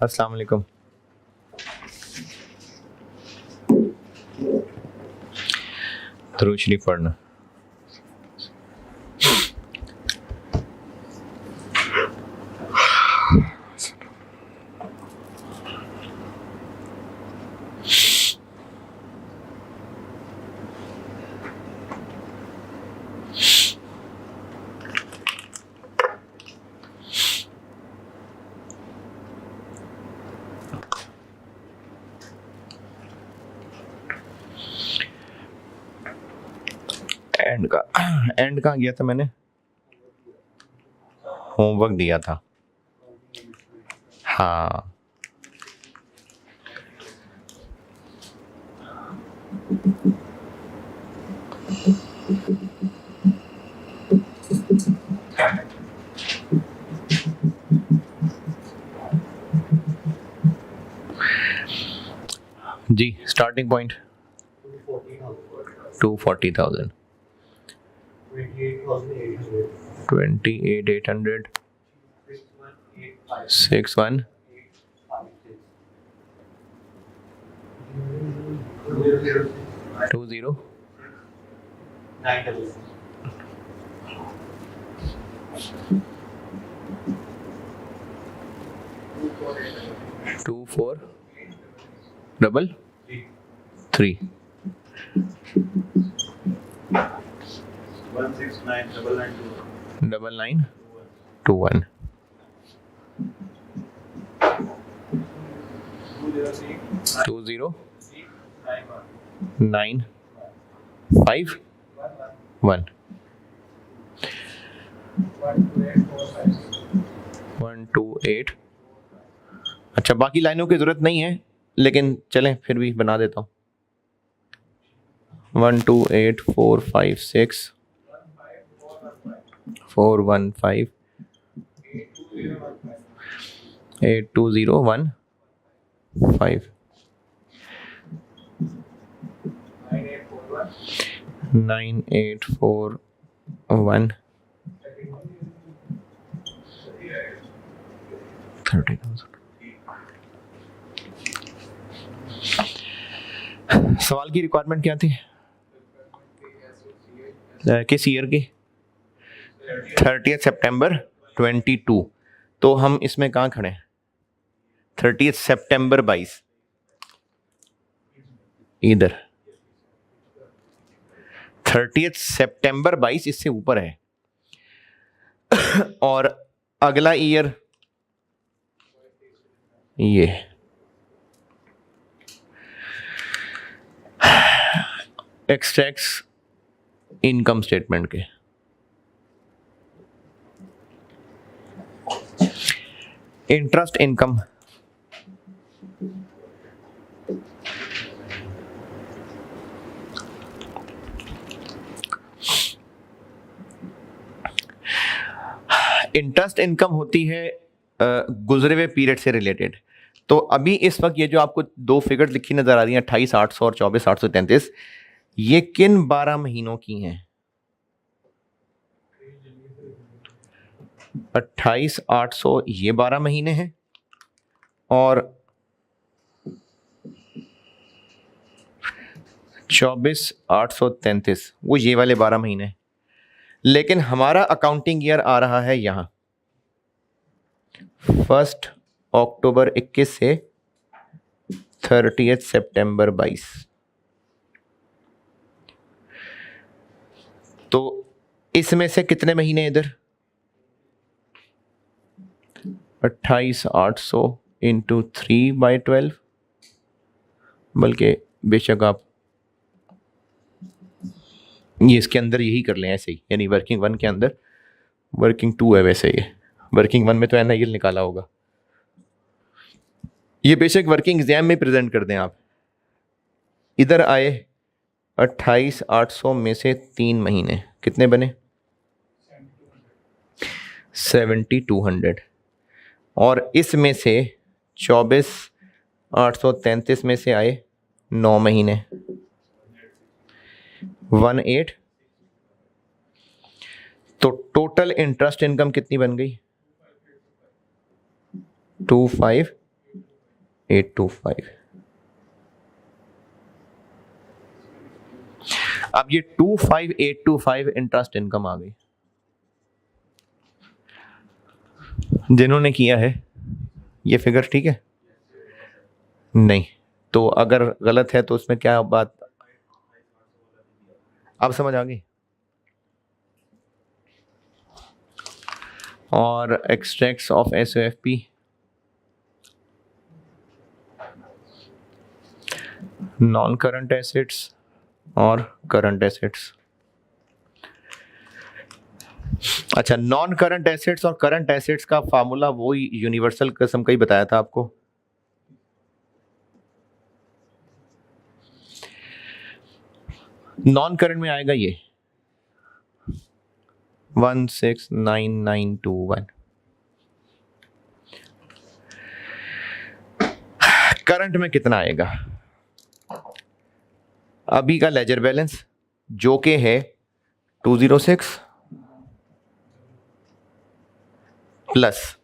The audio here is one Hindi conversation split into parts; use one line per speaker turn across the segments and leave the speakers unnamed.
अस्सलाम वालेकुम। दरूद शरीफ पढ़ना। एंड कहाँ गया था मैंने? होमवर्क दिया था। हाँ, जी स्टार्टिंग पॉइंट 240,000, 28,800, 61, 20, 2433, 169,991, 20,951, 128। अच्छा, बाकी लाइनों की जरूरत नहीं है, लेकिन चलें फिर भी बना देता हूँ। 128,456, 415, 82015, 9841, 30,000। सवाल की रिक्वायरमेंट क्या थी किस ईयर की? 30 सितंबर 22। तो हम इसमें कहाँ खड़े हैं? 30 सितंबर 22 इधर, 30 सितंबर 22 इससे ऊपर है। और अगला ईयर ये एक्सट्रैक्ट्स इनकम स्टेटमेंट के इंटरेस्ट इनकम, इंटरेस्ट इनकम होती है गुजरे हुए पीरियड से रिलेटेड। तो अभी इस वक्त ये जो आपको दो फिगर लिखी नजर आ रही हैं 28,800 और 24,833, ये किन 12 महीनों की हैं? 28,800 ये 12 महीने हैं और 24,833 वो ये वाले 12 महीने। लेकिन हमारा अकाउंटिंग ईयर आ रहा है यहां 1 अक्टूबर 21 से 30 सितंबर 22। तो इसमें से कितने महीने इधर? 28,800 इंटू 3/12, बल्कि बेशक आप ये इसके अंदर यही कर लें ऐसे ही, यानी वर्किंग 1 के अंदर वर्किंग 2 है, वैसे ये वर्किंग 1 में तो NIL निकाला होगा, ये बेशक वर्किंग एग्जाम में प्रेजेंट कर दें आप। इधर आए 28,800 में से 3 महीने कितने बने? 7,200। और इसमें से 24,833 में से आए 9 महीने 18। तो टोटल इंटरेस्ट इनकम कितनी बन गई? 25,825। 825। अब ये 25825 इंटरेस्ट इनकम आ गई। जिन्होंने किया है ये फिगर ठीक है? नहीं, तो अगर गलत है तो उसमें क्या बात, अब समझ आ गई? और extracts of SOFP, non current assets और करंट एसेट्स। अच्छा, नॉन करंट एसेट्स और करंट एसेट्स का फार्मूला वो यूनिवर्सल किस्म का ही बताया था आपको। नॉन करंट में आएगा ये 169921। करंट में कितना आएगा? अभी का लेजर बैलेंस जो कि है 206 प्लस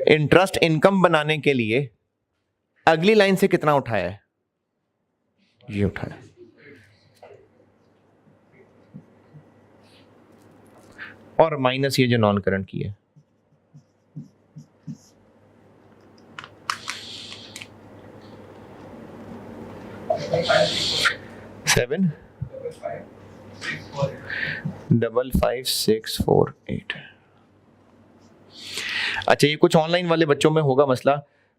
इंटरेस्ट इनकम बनाने के लिए अगली लाइन से कितना उठाया है? ये उठाया, और माइनस ये जो नॉन करंट की है। सेवन 55648। अच्छा, ये कुछ ऑनलाइन वाले बच्चों में होगा मसला।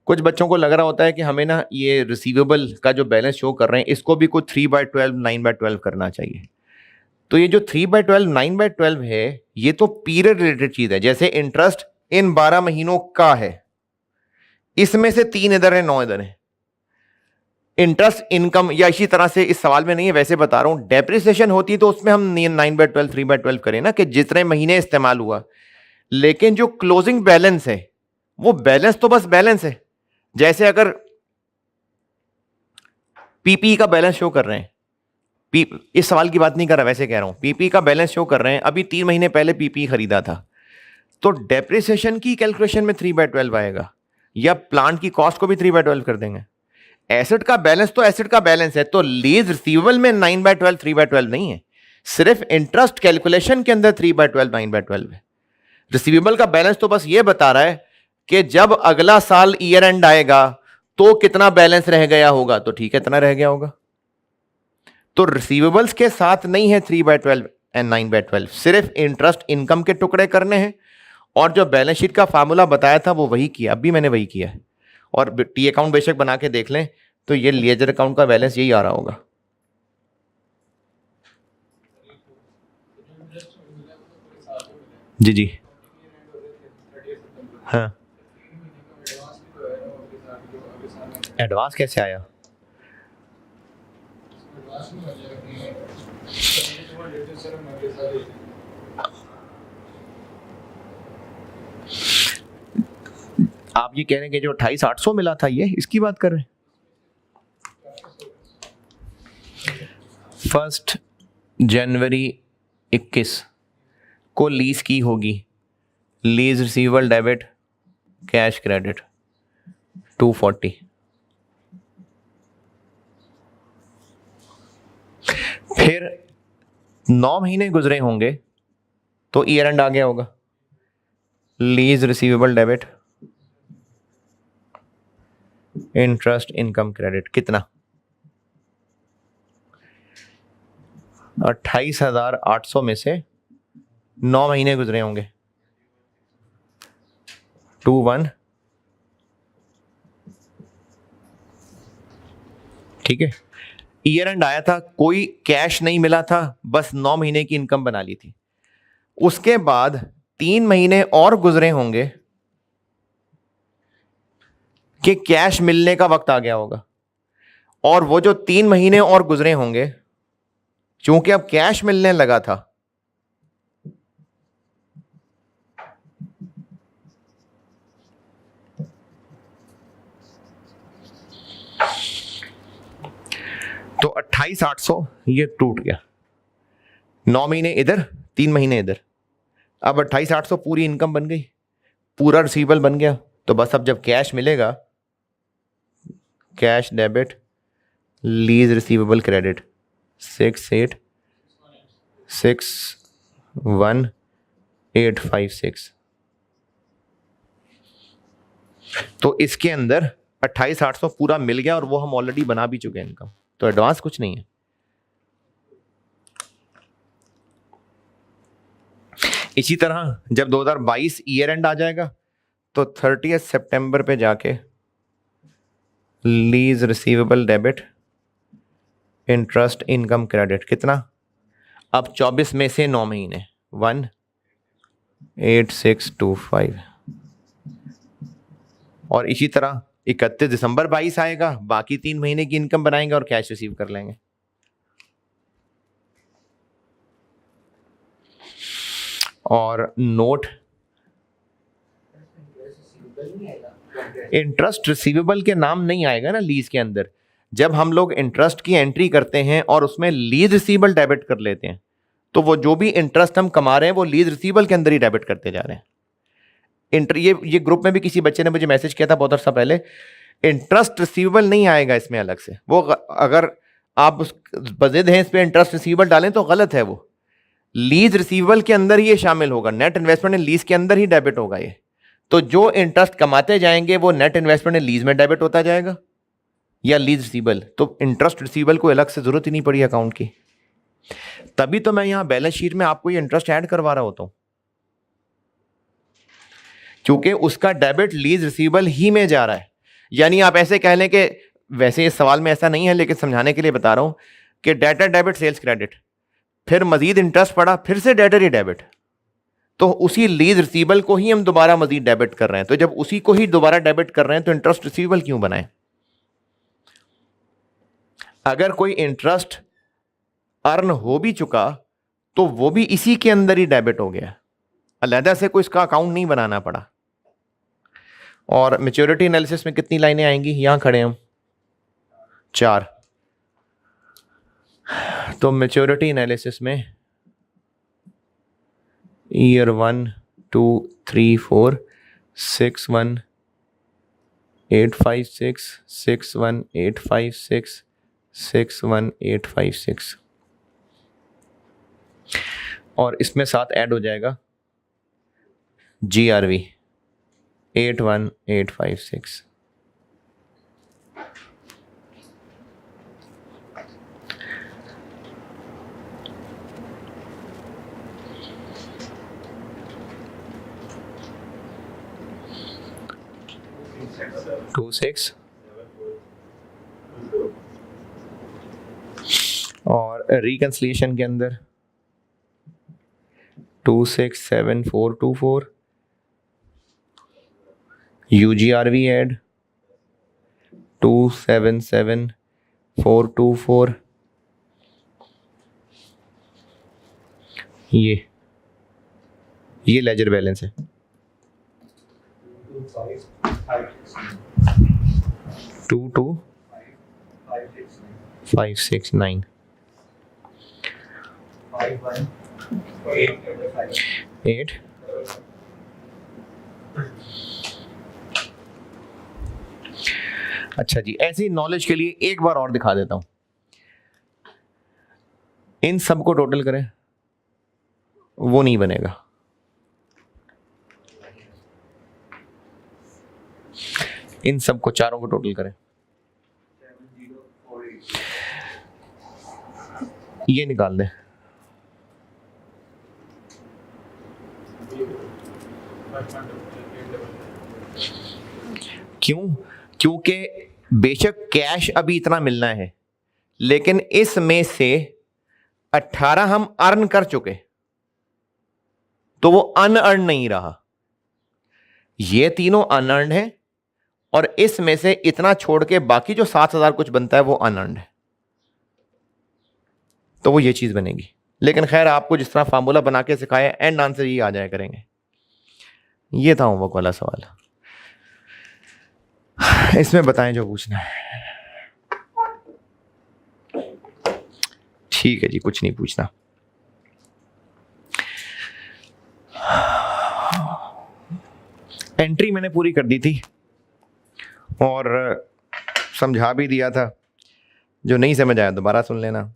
कुछ बच्चों को लग रहा होता है कि हमें ना ये रिसीवेबल का जो बैलेंस शो कर रहे हैं इसको भी कुछ 3/12 9/12 करना चाहिए। तो ये जो 3/12 9/12 है ये तो पीरियड रिलेटेड चीज है। जैसे इंटरेस्ट इन 12 महीनों का है, इसमें से 3 इधर है 9 इधर है। इंटरेस्ट इनकम या इसी तरह से इस सवाल में नहीं है, वैसे बता रहा हूं। डेप्रिसिएशन होती तो उसमें हम 9/12 3/12 करें ना, कि जितने महीने इस्तेमाल हुआ। लेकिन जो क्लोजिंग बैलेंस है वो बैलेंस तो बस बैलेंस है। जैसे अगर पीपी का बैलेंस शो कर रहे हैं, इस सवाल की बात नहीं कर रहा, वैसे कह रहा हूं, पीपी का बैलेंस शो कर रहे हैं, अभी 3 महीने पहले पीपी खरीदा था, तो डेप्रिसिएशन की कैलकुलेशन में 3/12 आएगा, या प्लांट की कॉस्ट को भी 3/12 कर देंगे। एसेट का बैलेंस तो एसेट का बैलेंस है, तो लीज रिसीवेबल में 9/12 3/12 नहीं है, सिर्फ इंटरेस्ट कैलकुलेशन के अंदर 3/12 9/12 है। रिसीवेबल का बैलेंस तो बस ये बता रहा है कि जब अगला साल ईयर एंड आएगा तो कितना बैलेंस रह गया होगा, तो ठीक है इतना रह गया होगा। तो रिसीवेबल्स के साथ नहीं है 3/12 एंड 9/12, सिर्फ इंटरेस्ट इनकम के टुकड़े करने हैं। और जो बैलेंस शीट का फार्मूला बताया था वो वही किया, अभी मैंने वही किया है। और टी अकाउंट बेशक बना के देख लें तो ये लेजर अकाउंट का बैलेंस यही आ रहा होगा। जी जी हाँ, एडवांस कैसे आया? आप ये कह रहे हैं कि जो 28,800 मिला था ये इसकी बात कर रहे हैं? 1 जनवरी 21 को लीज की होगी, lease receivable debit cash credit 240। फिर 9 महीने गुजरे होंगे तो ईयर एंड आ गया होगा, lease receivable debit interest income credit कितना? 28,800 में से 9 महीने गुजरे होंगे, 21, ठीक है। ईयर एंड आया था, कोई कैश नहीं मिला था, बस 9 महीने की इनकम बना ली थी। उसके बाद 3 महीने और गुजरे होंगे कि कैश मिलने का वक्त आ गया होगा, और वो जो 3 महीने और गुजरे होंगे चूंकि अब कैश मिलने लगा था, तो 28,800 ये टूट गया, 9 महीने इधर 3 महीने इधर। अब 28,800 पूरी इनकम बन गई, पूरा रिसीवेबल बन गया। तो बस अब जब कैश मिलेगा cash debit, lease receivable credit 6861,856। तो इसके अंदर 28,800 पूरा मिल गया और वो हम ऑलरेडी बना भी चुके हैं इनकम, तो एडवांस कुछ नहीं है। इसी तरह जब 2022 ईयर एंड आ जाएगा तो 30 सितंबर पे जाके lease receivable debit, interest income credit कितना, अब 24 में से 9 महीने 18625, और इसी तरह 31 दिसंबर 22 आएगा, बाकी 3 महीने की इनकम बनाएंगे और कैश रिसीव कर लेंगे। और नोट इंटरेस्ट रिसीवेबल के नाम नहीं आएगा ना लीज के अंदर। जब हम लोग इंटरेस्ट की एंट्री करते हैं और उसमें लीज रिसीवेबल डेबिट कर लेते हैं, तो वो जो भी इंटरेस्ट हम कमा रहे हैं वो लीज रिसीवेबल के अंदर ही डेबिट करते जा रहे हैं। ये ग्रुप में भी किसी बच्चे ने मुझे मैसेज किया था बहुत अर्सा पहले, इंटरेस्ट रिसीवेबल नहीं आएगा इसमें अलग से। वो अगर आप बजिद हैं इस पे इंटरेस्ट रिसीवेबल डालें तो गलत है, वो लीज रिसीवेबल के अंदर ही ये शामिल होगा, नेट इन्वेस्टमेंट इन लीज के अंदर ही डेबिट होगा ये। तो जो इंटरेस्ट कमाते जाएंगे वो नेट इन्वेस्टमेंट इन लीज में डेबिट होता जाएगा या लीज रिसीवेबल, तो इंटरेस्ट रिसीवेबल को अलग से जरूरत ही नहीं पड़ी अकाउंट की। तभी तो मैं यहां बैलेंस शीट में आपको ये इंटरेस्ट ऐड करवा रहा होता हूं, क्योंकि उसका डेबिट लीज रिसीवेबल ही में जा रहा है। यानी आप ऐसे कह लें कि, वैसे इस सवाल में ऐसा नहीं है लेकिन समझाने के लिए बता रहा हूं कि डेटर डेबिट सेल्स क्रेडिट, फिर मजीद इंटरेस्ट पड़ा, फिर से डेटर ही डेबिट, तो उसी लीज रिसीवेबल को ही हम दोबारा मजीद डेबिट कर रहे हैं। तो जब उसी को ही दोबारा डेबिट कर रहे हैं तो इंटरेस्ट रिसीवेबल क्यों बनाए? अगर कोई इंटरेस्ट अर्न हो भी चुका तो वो भी इसी के अंदर ही डेबिट हो गया, अलहदा से कोई इसका अकाउंट नहीं बनाना पड़ा। और मैच्योरिटी एनालिसिस में कितनी लाइनें आएंगी? यहां खड़े हम 4। तो मैच्योरिटी एनालिसिस में ईयर 1 2 3 4 61856 61856 61856, और इसमें साथ ऐड हो जाएगा GRV 81856। टू 6 और रिकंसिलिएशन के अंदर 267424, UGRV ऐड 277424, ये लेजर बैलेंस है। 22569 8। अच्छा जी, ऐसी नॉलेज के लिए एक बार और दिखा देता हूं। इन सब को टोटल करें, वो नहीं बनेगा। इन सब को चारों को टोटल करें, ये निकाल दें। क्यों? क्योंकि बेशक कैश अभी इतना मिलना है, लेकिन इसमें से 18 हम अर्न कर चुके, तो वो अनअर्न नहीं रहा। ये तीनों अनअर्न है और इसमें से इतना छोड़ के बाकी जो 7,000 कुछ बनता है वो अनअर्न है, तो वो ये चीज बनेगी। लेकिन खैर, आपको जिस तरह फार्मूला बना के सिखाया, एंड आंसर ये आ जाया करेंगे। ये था होमवर्क वाला सवाल। इसमें बताएं जो पूछना है। ठीक है जी, कुछ नहीं पूछना। एंट्री मैंने पूरी कर दी थी और समझा भी दिया था, जो नहीं समझ आया दोबारा सुन लेना।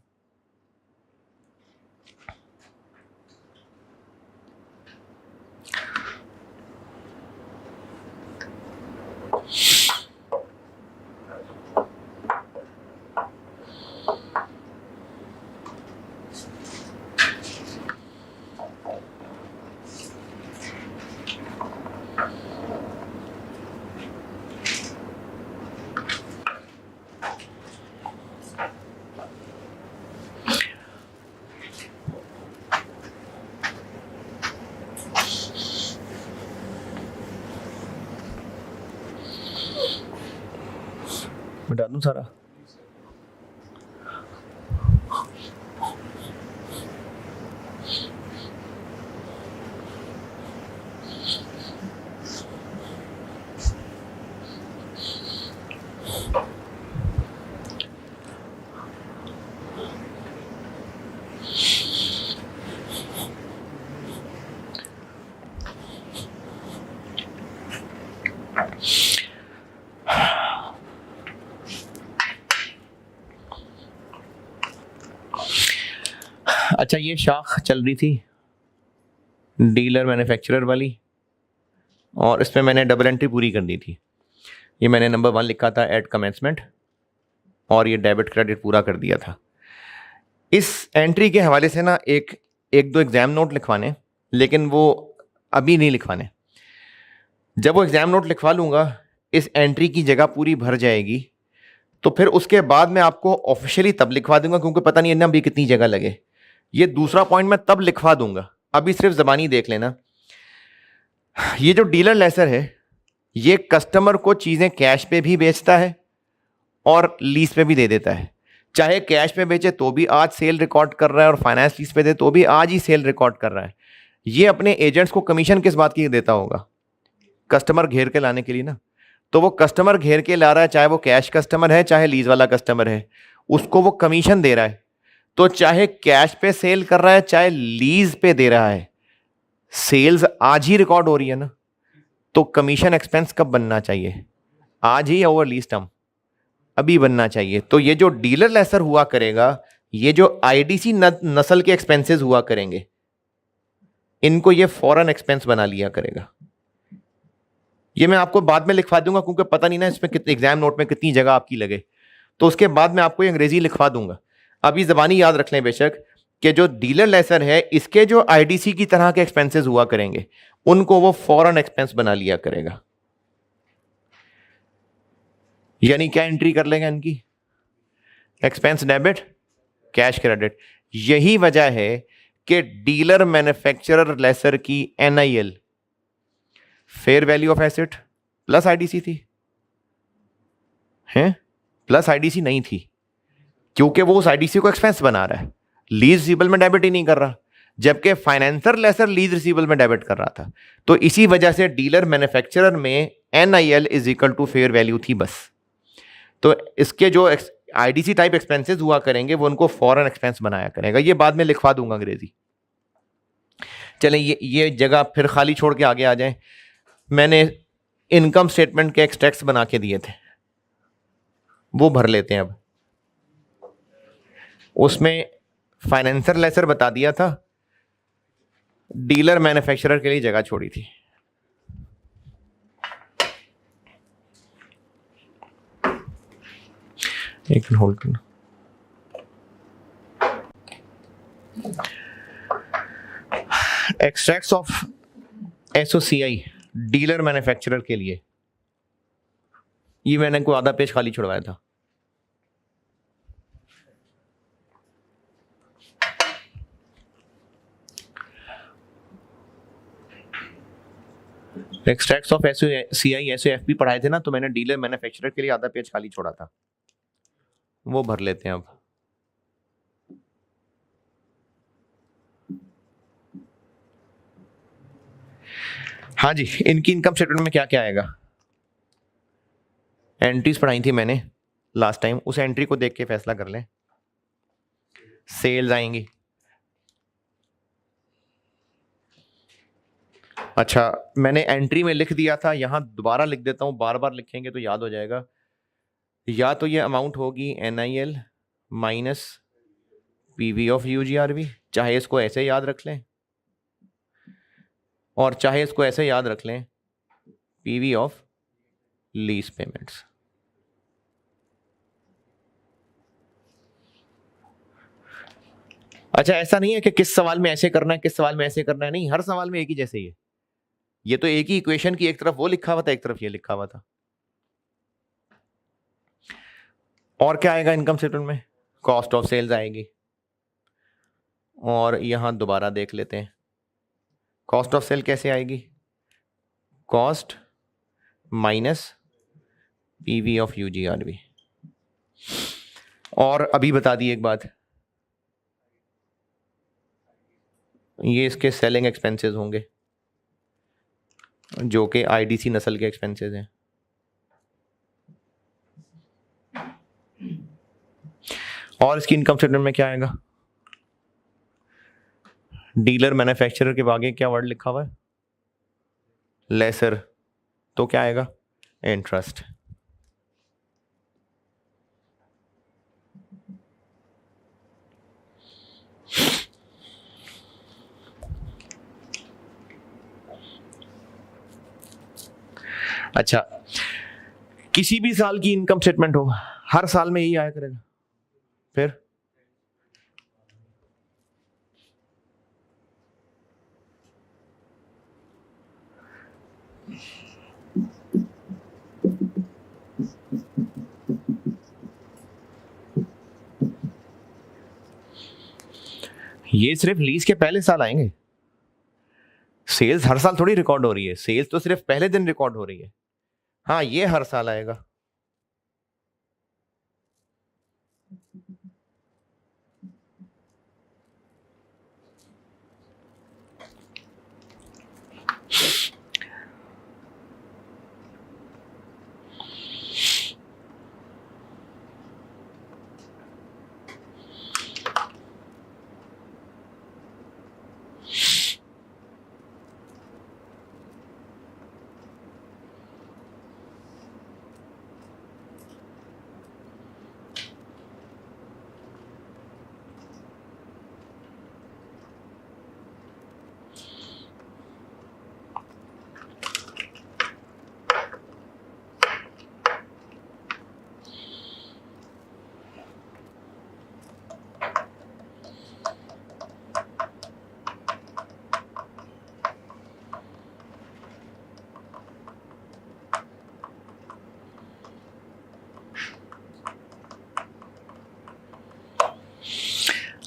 बता दूं सारा? अच्छा, ये शाख चल रही थी डीलर मैन्युफैक्चरर वाली, और इसमें मैंने डबल एंट्री पूरी कर दी थी। ये मैंने नंबर 1 लिखा था एट कमेंसमेंट, और ये डेबिट क्रेडिट पूरा कर दिया था। इस एंट्री के हवाले से ना एक दो एग्जाम नोट लिखवाने, लेकिन वो अभी नहीं लिखवाने। जब वो एग्जाम नोट लिखवा लूँगा, इस एंट्री की जगह पूरी भर जाएगी, तो फिर उसके बाद मैं आपको ऑफिशियली तब लिखवा दूंगा, क्योंकि पता नहीं है ना अभी कितनी जगह लगे। ये दूसरा पॉइंट मैं तब लिखवा दूंगा, अभी सिर्फ ज़बानी देख लेना। ये जो डीलर लेसर है, ये कस्टमर को चीज़ें कैश पे भी बेचता है और लीज पे भी दे देता है। चाहे कैश पे बेचे तो भी आज सेल रिकॉर्ड कर रहा है, और फाइनेंस लीज पे दे तो भी आज ही सेल रिकॉर्ड कर रहा है। ये अपने एजेंट्स को कमीशन किस बात की देता होगा? कस्टमर घेर के लाने के लिए ना। तो वो कस्टमर घेर के ला रहा है, चाहे वो कैश कस्टमर है चाहे लीज वाला कस्टमर है, उसको वो कमीशन दे रहा है। तो चाहे कैश पे सेल कर रहा है चाहे लीज पे दे रहा है, सेल्स आज ही रिकॉर्ड हो रही है ना। तो कमीशन एक्सपेंस कब बनना चाहिए? आज ही, ओवर लीज टर्म अभी बनना चाहिए। तो ये जो डीलर लेसर हुआ करेगा, ये जो आईडीसी नस्ल के एक्सपेंसेस हुआ करेंगे, इनको ये फॉरेन एक्सपेंस बना लिया करेगा। ये मैं आपको बाद में लिखवा दूंगा, क्योंकि पता नहीं ना इसमें कितने एग्जाम नोट में कितनी जगह आपकी लगे, तो उसके बाद मैं आपको ये अंग्रेजी लिखवा दूंगा। अभी जबानी याद रख लें बेशक कि जो डीलर लेसर है, इसके जो आईडीसी की तरह के एक्सपेंसेस हुआ करेंगे, उनको वो फॉरेन एक्सपेंस बना लिया करेगा। यानी क्या एंट्री कर लेगा इनकी? Expense debit, cash credit. यही वजह है कि डीलर मैन्युफैक्चरर लेसर की NIL fair value of asset plus IDC थी, हैं? प्लस आईडीसी नहीं थी, क्योंकि वो उस आईडीसी को एक्सपेंस बना रहा है, लीज रिसीवेबल में डेबिट ही नहीं कर रहा, जबकि फाइनेंसर लेसर लीज रिसीवेबल में डेबिट कर रहा था। तो इसी वजह से डीलर मैन्युफैक्चरर में NIL is equal to fair value थी बस। तो इसके जो आईडीसी टाइप एक्सपेंसेस हुआ करेंगे, वो उनको फॉरेन एक्सपेंस बनाया करेगा। ये बाद में लिखवा दूंगा अंग्रेजी। चलें, ये जगह फिर खाली छोड़ के आगे आ जाएं। मैंने इनकम स्टेटमेंट के एक्सट्रैक्ट्स बना के दिए थे, वो भर लेते हैं अब। उसमें फाइनेंसर लेसर बता दिया था, डीलर मैन्युफैक्चरर के लिए जगह छोड़ी थी। एक मिनट होल्ड करना। Extracts of SOCI dealer manufacturer के लिए, ये मैंने को आधा पेज खाली छुड़वाया था। एक्सट्रैक्ट्स ऑफ एसओसीआई एसओएफपी पढ़ाए थे ना, तो मैंने डीलर मैन्युफैक्चरर के लिए आधा पेज खाली छोड़ा था, वो भर लेते हैं अब। हाँ जी, इनकी इनकम स्टेटमेंट में क्या क्या आएगा? एंट्रीज पढ़ाई थी मैंने लास्ट टाइम, उस एंट्री को देख के फैसला कर लें। सेल्स आएंगी। अच्छा, मैंने एंट्री में लिख दिया था, यहां दोबारा लिख देता हूं, बार बार लिखेंगे तो याद हो जाएगा। या तो ये अमाउंट होगी NIL minus PV of UGRV, चाहे इसको ऐसे याद रख लें और चाहे इसको ऐसे याद रख लें, PV ऑफ लीज पेमेंट्स। अच्छा, ऐसा नहीं है कि किस सवाल में ऐसे करना है किस सवाल में ऐसे करना है, नहीं, हर सवाल में एक ही जैसे ही है। ये तो एक ही इक्वेशन की एक तरफ वो लिखा हुआ था, एक तरफ ये लिखा हुआ था। और क्या आएगा इनकम स्टेटमेंट में? कॉस्ट ऑफ सेल्स आएगी। और यहां दोबारा देख लेते हैं, कॉस्ट ऑफ सेल कैसे आएगी? Cost minus PV of UGRV। और अभी बता दी एक बात, ये इसके सेलिंग एक्सपेंसेस होंगे जो कि IDC नस्ल के एक्सपेंसेस हैं। और इसकी इनकम स्टेटमेंट में क्या आएगा? डीलर मैन्युफैक्चरर के आगे क्या वर्ड लिखा हुआ है? लेसर। तो क्या आएगा? इंटरेस्ट। अच्छा, किसी भी साल की इनकम स्टेटमेंट हो, हर साल में यही आया करेगा। फिर ये सिर्फ लीज के पहले साल आएंगे। सेल्स हर साल थोड़ी रिकॉर्ड हो रही है, सेल्स तो सिर्फ पहले दिन रिकॉर्ड हो रही है। हाँ, ये हर साल आएगा।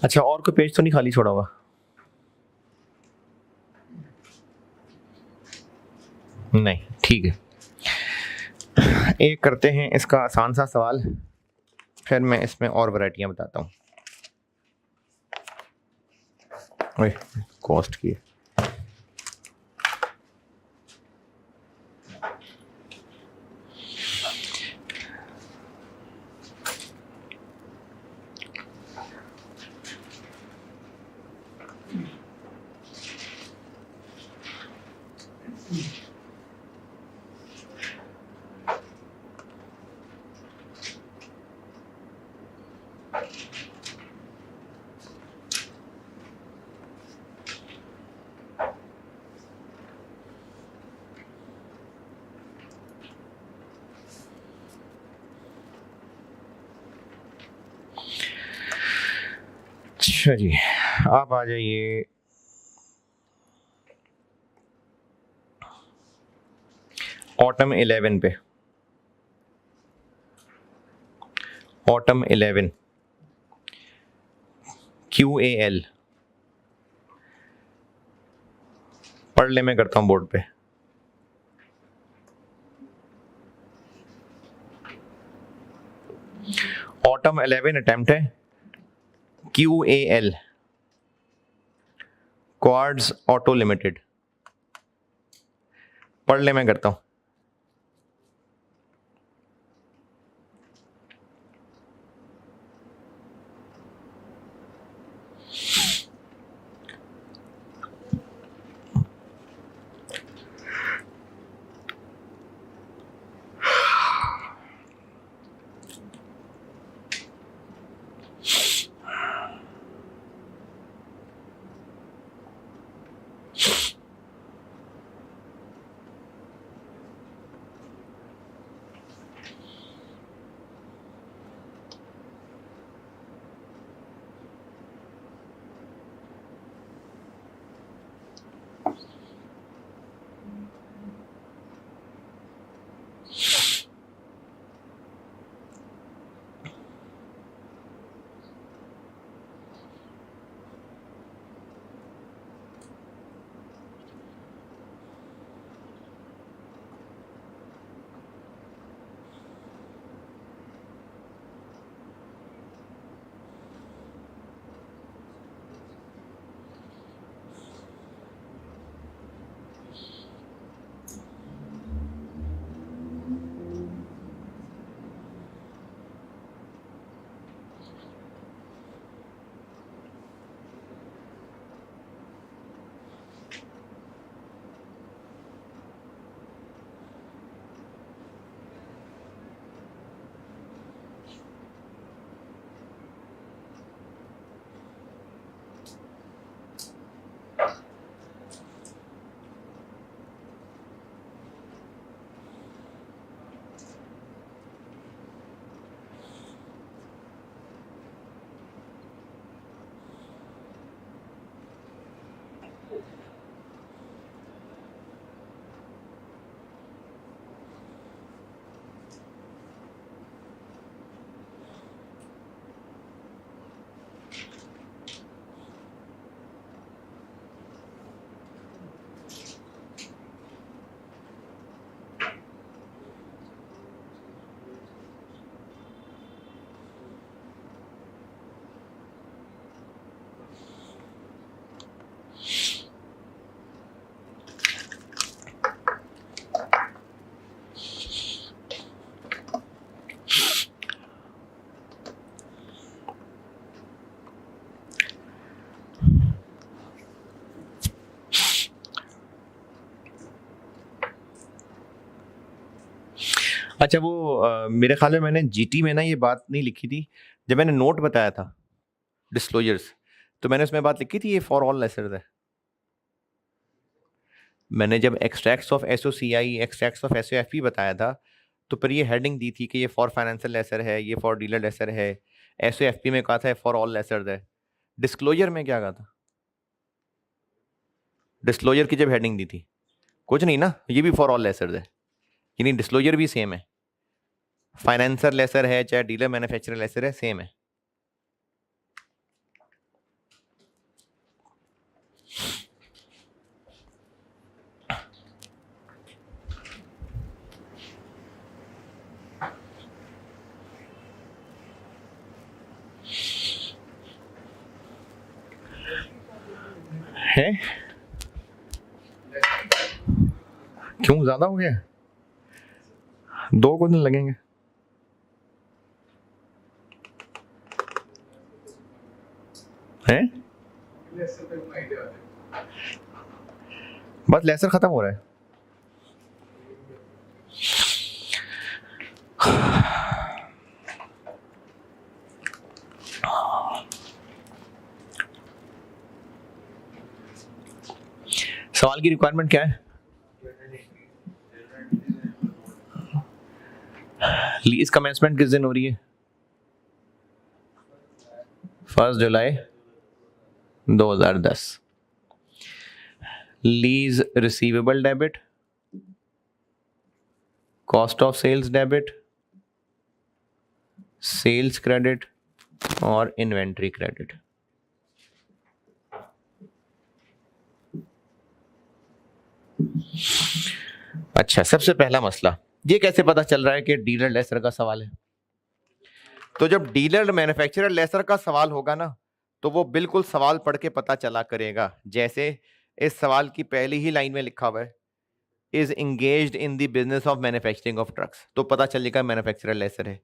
अच्छा, और कोई पेज तो नहीं खाली छोड़ा हुआ? नहीं, ठीक है। एक करते हैं इसका आसान सा सवाल, फिर मैं इसमें और वैरायटियां बताता हूँ। कॉस्ट की अच्छा जी, आप आ जाइए ऑटम 11 पे। ऑटम 11 QAL पढ़ ले, मैं करता हूं बोर्ड पे। ऑटम 11 अटेम्प्ट है QAL, क्वार्ट्ज ऑटो लिमिटेड। पढ़ ले, मैं करता हूं। अच्छा वो मेरे ख्याल में मैंने जीटी में ना ये बात नहीं लिखी थी, जब मैंने नोट बताया था डिस्क्लोजर्स, तो मैंने उसमें बात लिखी थी ये फॉर ऑल लेसर्स है। मैंने जब extracts of SOCI, extracts of SOFE बताया था, तो फिर ये हेडिंग दी थी कि ये फॉर फाइनेंशियल लेसर है, ये फॉर डीलर लेसर है। एसओएफपी में कहा था फॉर ऑल लेसर्स है। डिस्क्लोजर में क्या कहा था? डिस्क्लोजर की जब हेडिंग दी थी, कुछ नहीं ना, ये भी फॉर ऑल लेसर्स है, यानी डिस्क्लोजर भी सेम है। फाइनेंसर लेसर है चाहे डीलर मैन्युफैक्चरर लेसर है, सेम है। है क्यों ज्यादा हो गया? 2 दिन लगेंगे। हैं? बस लेसर खत्म हो रहा है। सवाल की रिक्वायरमेंट क्या है? लीज कमेंसमेंट किस दिन हो रही है? 1 जुलाई 2010। Lease receivable debit, cost of sales debit, sales credit और इन्वेंट्री क्रेडिट। अच्छा, सबसे पहला मसला ये कैसे पता चल रहा है कि डीलर लेसर का सवाल है? तो जब डीलर मैन्युफैक्चरर लेसर का सवाल होगा ना, तो वो बिल्कुल सवाल पढ़ के पता चला करेगा। जैसे इस सवाल की पहली ही लाइन में लिखा हुआ है, is engaged in the business of manufacturing of trucks, तो पता चलेगा मैन्युफैक्चरर लेसर है।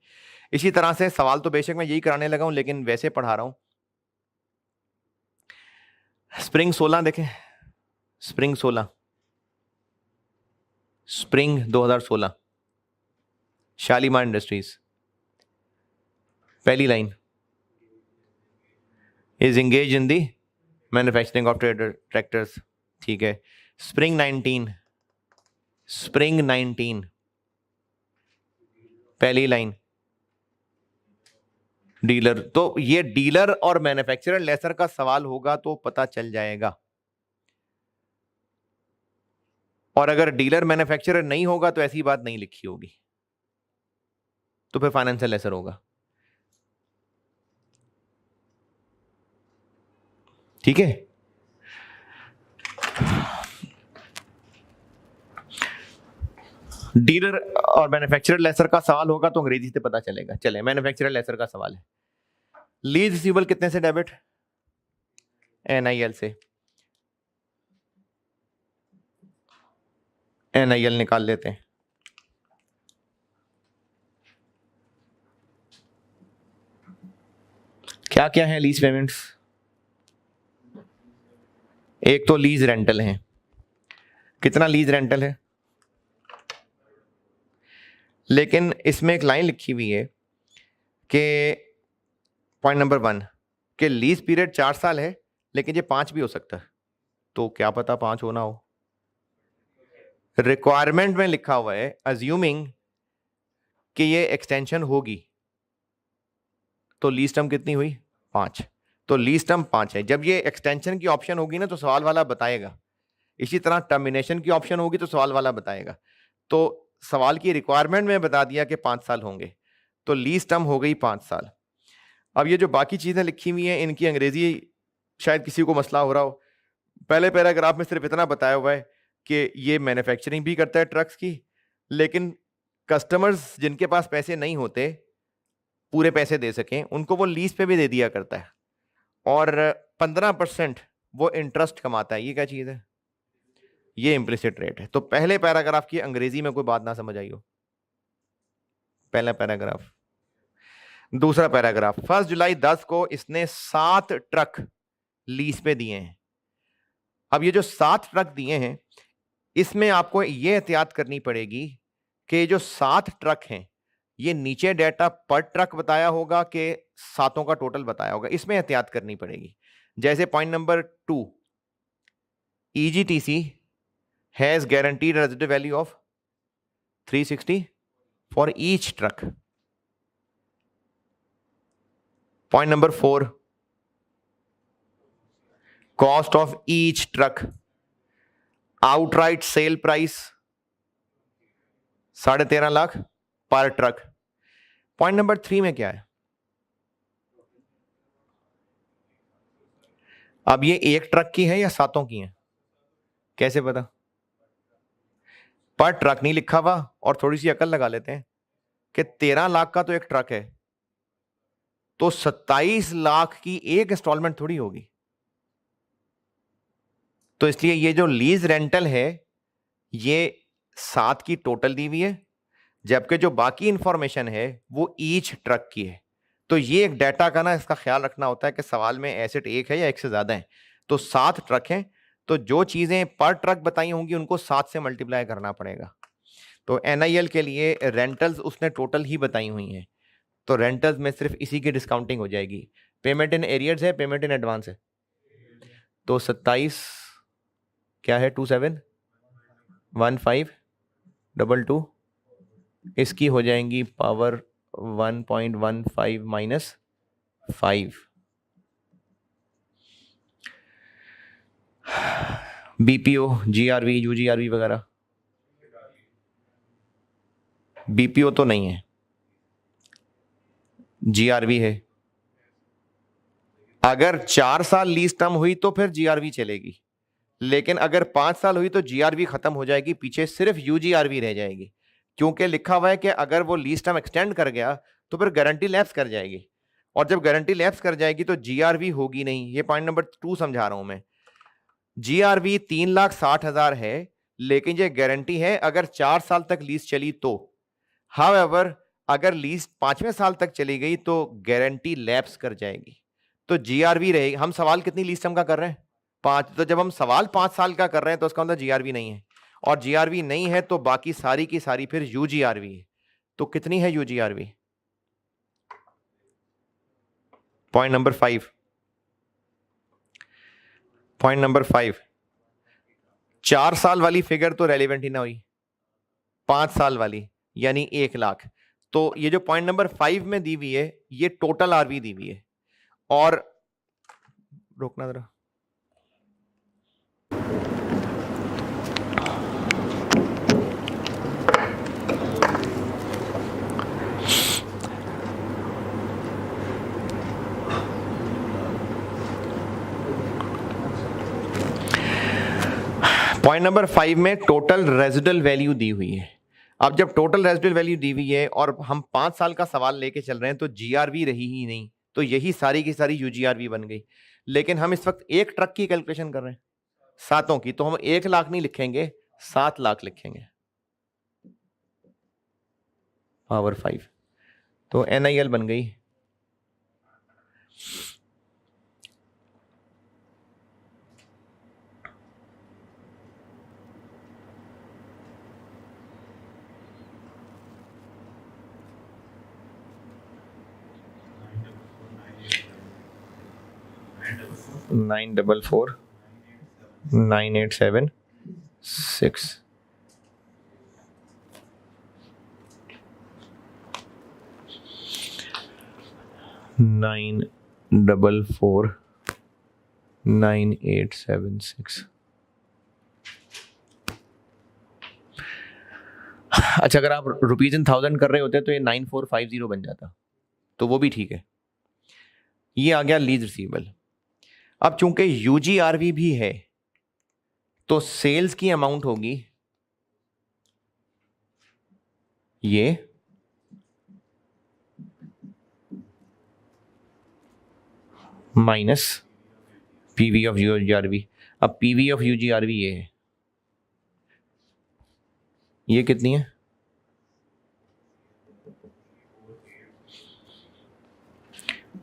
इसी तरह से सवाल तो बेशक मैं यही कराने लगा हूं, लेकिन वैसे पढ़ा रहा हूं। स्प्रिंग 16 देखें, स्प्रिंग 16, स्प्रिंग 2016, शालीमार इंडस्ट्रीज। पहली line, is engage in the manufacturing of tractors, ठीक है। स्प्रिंग 19, स्प्रिंग 19, पहली लाइन, डीलर। तो ये डीलर और मैन्युफैक्चरर लेसर का सवाल होगा तो पता चल जाएगा। और अगर डीलर मैन्युफैक्चरर नहीं होगा तो ऐसी बात नहीं लिखी होगी, तो फिर फाइनेंशियल लेसर होगा। ठीक है। डीलर और मैन्युफैक्चरर लेसर का सवाल होगा तो अंग्रेजी से पता चलेगा। चले, मैन्युफैक्चरर लेसर का सवाल है। लीज रिसीवेबल कितने से डेबिट? एनआईएल से। एनआईएल निकाल लेते हैं। क्या क्या है लीज पेमेंट्स? एक तो लीज रेंटल है। कितना लीज रेंटल है? लेकिन इसमें एक लाइन लिखी हुई है कि पॉइंट नंबर 1 कि लीज पीरियड 4 साल है, लेकिन ये 5 भी हो सकता है। तो क्या पता 5 होना हो। रिक्वायरमेंट में लिखा हुआ है अज्यूमिंग कि ये एक्सटेंशन होगी, तो लीज टर्म कितनी हुई? 5। तो लीज टर्म 5 है। जब ये एक्सटेंशन की ऑप्शन होगी ना तो सवाल वाला बताएगा। इसी तरह टर्मिनेशन की ऑप्शन होगी तो सवाल वाला बताएगा। तो सवाल की रिक्वायरमेंट में बता दिया कि 5 साल होंगे, तो लीज टर्म हो गई 5 साल। अब ये जो बाकी चीजें लिखी हुई हैं इनकी अंग्रेजी शायद किसी को मसला हो रहा हो। पहले पैराग्राफ में सिर्फ इतना बताया हुआ है कि ये मैन्युफैक्चरिंग भी करता है ट्रक्स की, लेकिन कस्टमर्स जिनके पास पैसे नहीं होते पूरे पैसे दे सकें, उनको वो लीज पे भी दे दिया करता है, और 15% वो इंटरेस्ट कमाता है। ये क्या चीज है? ये इम्प्लिसिट रेट है। तो पहले पैराग्राफ की अंग्रेजी में कोई बात ना समझ आई हो, पहला पैराग्राफ। दूसरा पैराग्राफ, 1 जुलाई 10 को इसने 7 ट्रक लीज पे दिए हैं। अब ये जो 7 ट्रक दिए हैं, इसमें आपको ये एहतियात करनी पड़ेगी कि जो 7 ट्रक हैं, ये नीचे डेटा पर ट्रक बताया होगा कि सातों का टोटल बताया होगा, इसमें एहतियात करनी पड़ेगी। जैसे point number 2, EGTC has guaranteed residual value of 360 for each truck. Point number 4, cost of each truck, outright sale price 13.5 lakh पर ट्रक। पॉइंट नंबर 3 में क्या है? अब ये एक ट्रक की है या सातों की है, कैसे पता? पर ट्रक नहीं लिखा हुआ, और थोड़ी सी अकल लगा लेते हैं कि 13 लाख का तो एक ट्रक है, तो 27 लाख की एक इंस्टॉलमेंट थोड़ी होगी। तो इसलिए ये जो लीज रेंटल है ये 7 की टोटल दी हुई है, जबकि जो बाकी इंफॉर्मेशन है वो ईच ट्रक की है। तो ये एक डाटा का ना इसका ख्याल रखना होता है कि सवाल में एसेट एक है या एक से ज्यादा है। तो 7 ट्रक हैं, तो जो चीजें पर ट्रक बताई होंगी उनको 7 से मल्टीप्लाई करना पड़ेगा। तो NIL के लिए रेंटल्स उसने टोटल ही बताई हुई हैं, तो रेंटल्स में सिर्फ इसी की डिस्काउंटिंग हो जाएगी। पेमेंट इन एरियर्स है, पेमेंट इन एडवांस है, तो 27 क्या है, 271522, इसकी हो जाएंगी power 1.15 minus 5। BPO, GRV, UGRV वगैरह, BPO तो नहीं है, GRV है। अगर 4 साल लीज टर्म हुई तो फिर GRV चलेगी, लेकिन अगर 5 साल हुई तो GRV खत्म हो जाएगी, पीछे सिर्फ UGRV रह जाएगी, क्योंकि लिखा हुआ है कि अगर वो लीज टर्म एक्सटेंड कर गया तो फिर गारंटी लैप्स कर जाएगी, और जब गारंटी लैप्स कर जाएगी तो GRV होगी नहीं। ये पॉइंट नंबर 2 समझा रहा हूं मैं। GRV 3,60,000 है, लेकिन ये गारंटी है अगर 4 साल तक लीज चली तो। हाउएवर अगर लीज 5वें साल तक चली गई तो गारंटी लैप्स कर जाएगी, तो GRV रहेगी। हम सवाल कितनी लीज टर्म का कर रहे हैं? 5। तो जब हम सवाल 5 साल का कर रहे हैं तो उसका मतलब GRV नहीं है, और GRV नहीं है तो बाकी सारी की सारी फिर UGRV है। तो कितनी है UGRV? Point number 5, point number 5, 4 साल वाली फिगर तो रेलिवेंट ही ना हुई, 5 साल वाली यानी 1 लाख। तो ये जो पॉइंट नंबर 5 में दी हुई है ये टोटल RV दी हुई है। और रोकना जरा, पॉइंट नंबर 5 में टोटल रेजिडुअल वैल्यू दी हुई है। अब जब टोटल रेजिडुअल वैल्यू दी हुई है और हम 5 साल का सवाल लेके चल रहे हैं तो GRV रही ही नहीं, तो यही सारी की सारी UGRV बन गई। लेकिन हम इस वक्त एक ट्रक की कैलकुलेशन कर रहे हैं, सातों की, तो हम 1 लाख नहीं लिखेंगे, 7 लाख लिखेंगे, पावर 5। तो NIL बन गई 9449876 9449876। अच्छा, अगर आप रुपीज इन 1000 कर रहे होते तो ये 9450 बन जाता, तो वो भी ठीक है। ये आ गया लीज रिसीवेबल। अब चूंकि UGRV भी है तो सेल्स की अमाउंट होगी ये माइनस PV ऑफ UGRV। अब PV ऑफ UGRV ये है, ये कितनी है?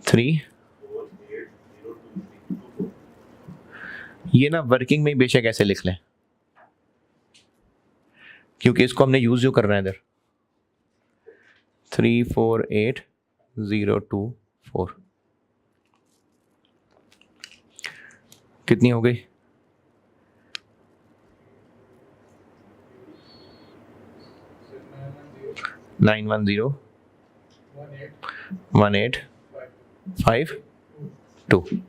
3। ये ना वर्किंग में बेशक ऐसे लिख लें, क्योंकि इसको हमने यूज जो करना है इधर। 348024 कितनी हो गई? 91018552।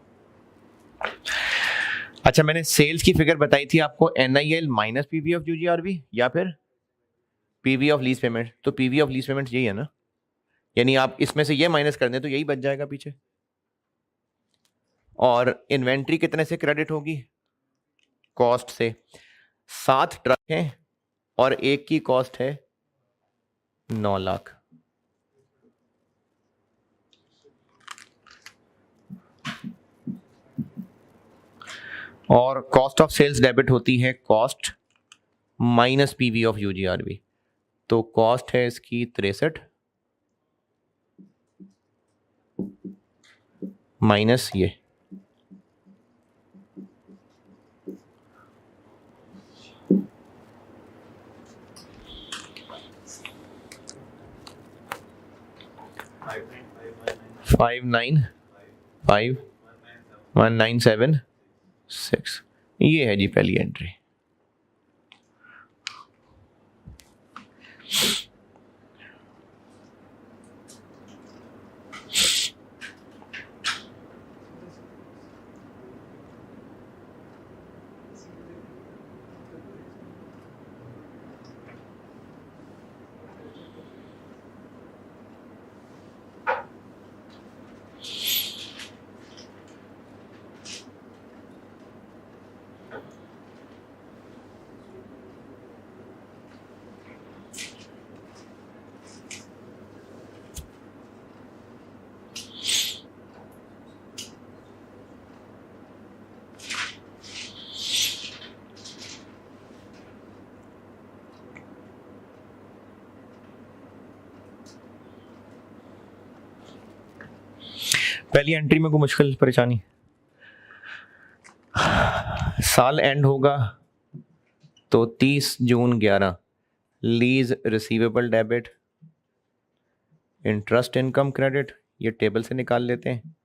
अच्छा, मैंने सेल्स की फिगर बताई थी आपको, NIL माइनस पीवी ऑफ यूजीआरबी या फिर पीवी ऑफ लीज पेमेंट। तो पीवी ऑफ लीज पेमेंट यही है ना, यानी आप इसमें से ये माइनस कर दें तो यही बच जाएगा पीछे। और इन्वेंट्री कितने से क्रेडिट होगी? कॉस्ट से। 7 ट्रक हैं और एक की कॉस्ट है 9 लाख। और कॉस्ट ऑफ सेल्स डेबिट होती है कॉस्ट माइनस पीवी ऑफ यूजीआरबी। तो कॉस्ट है इसकी 63 माइनस ये 595197 ये है जी पहली एंट्री। पहली एंट्री में कोई मुश्किल परेशानी? साल एंड होगा तो 30 जून 11 lease receivable debit, interest income credit, ये टेबल से निकाल लेते हैं।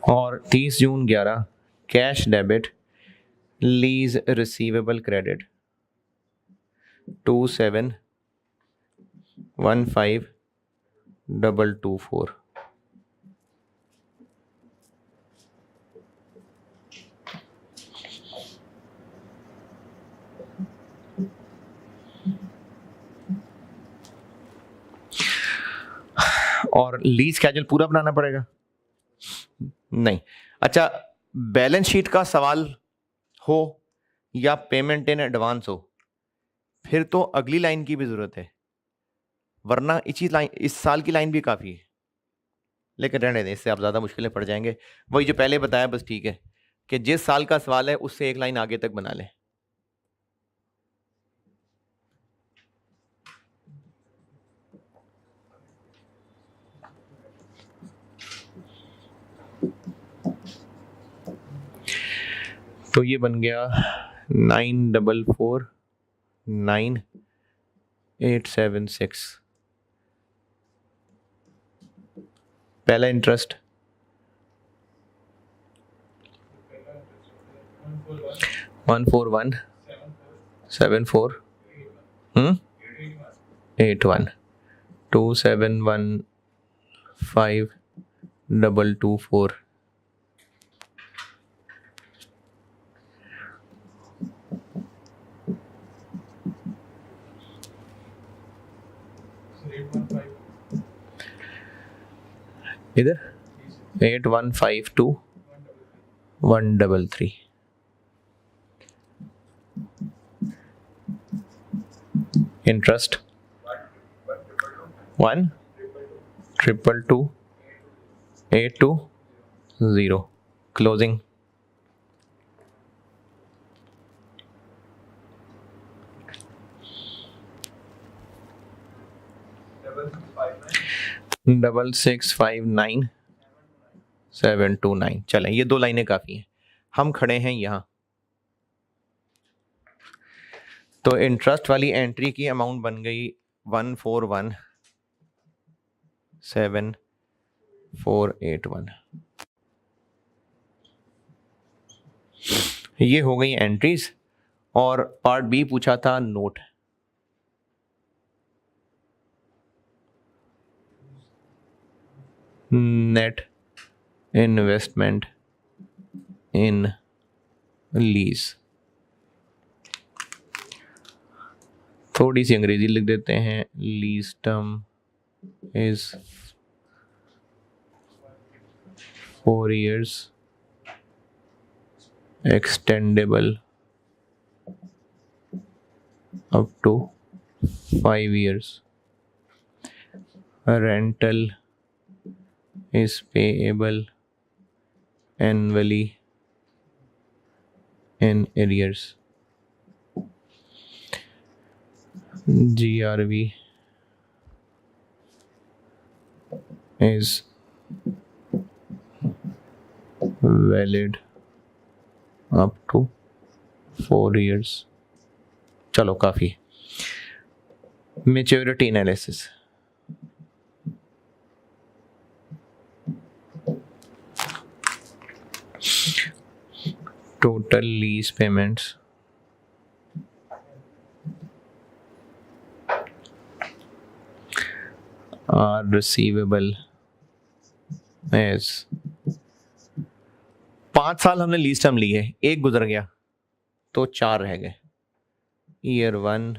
और 30 जून 11 cash debit, lease receivable credit 2715224। और लीज स्केड्यूल पूरा बनाना पड़ेगा? नहीं। अच्छा, बैलेंस शीट का सवाल हो या पेमेंट इन एडवांस हो, फिर तो अगली लाइन की भी जरूरत है, वरना इस साल की लाइन भी काफी है। लेकिन रहने दें, इससे आप ज्यादा मुश्किलें पड़ जाएंगे। वही जो पहले बताया बस ठीक है कि जिस साल का सवाल है उससे एक लाइन आगे तक बना लें। तो ये बन गया 9449,876। पहला इंटरेस्ट 14174 2715224। इधर 8152-133। इंटरेस्ट 1,222,820। क्लोजिंग 6659,729। चलें, ये 2 लाइनें काफ़ी हैं। हम खड़े हैं यहाँ, तो इंटरेस्ट वाली एंट्री की अमाउंट बन गई 1417481। ये हो गई एंट्रीज। और पार्ट बी पूछा था नोट। नेट इन्वेस्टमेंट इन लीज। थोड़ी सी अंग्रेजी लिख देते हैं। Lease term is 4 years, extendable up to 5 years. Rental is payable annually in arrears. GRV is valid up to 4 years. चलो काफ़ी। Maturity analysis. Total lease payments are receivable as 5 साल हमने लीज टर्म ली है, एक गुजर गया तो 4 रह गए। Year 1,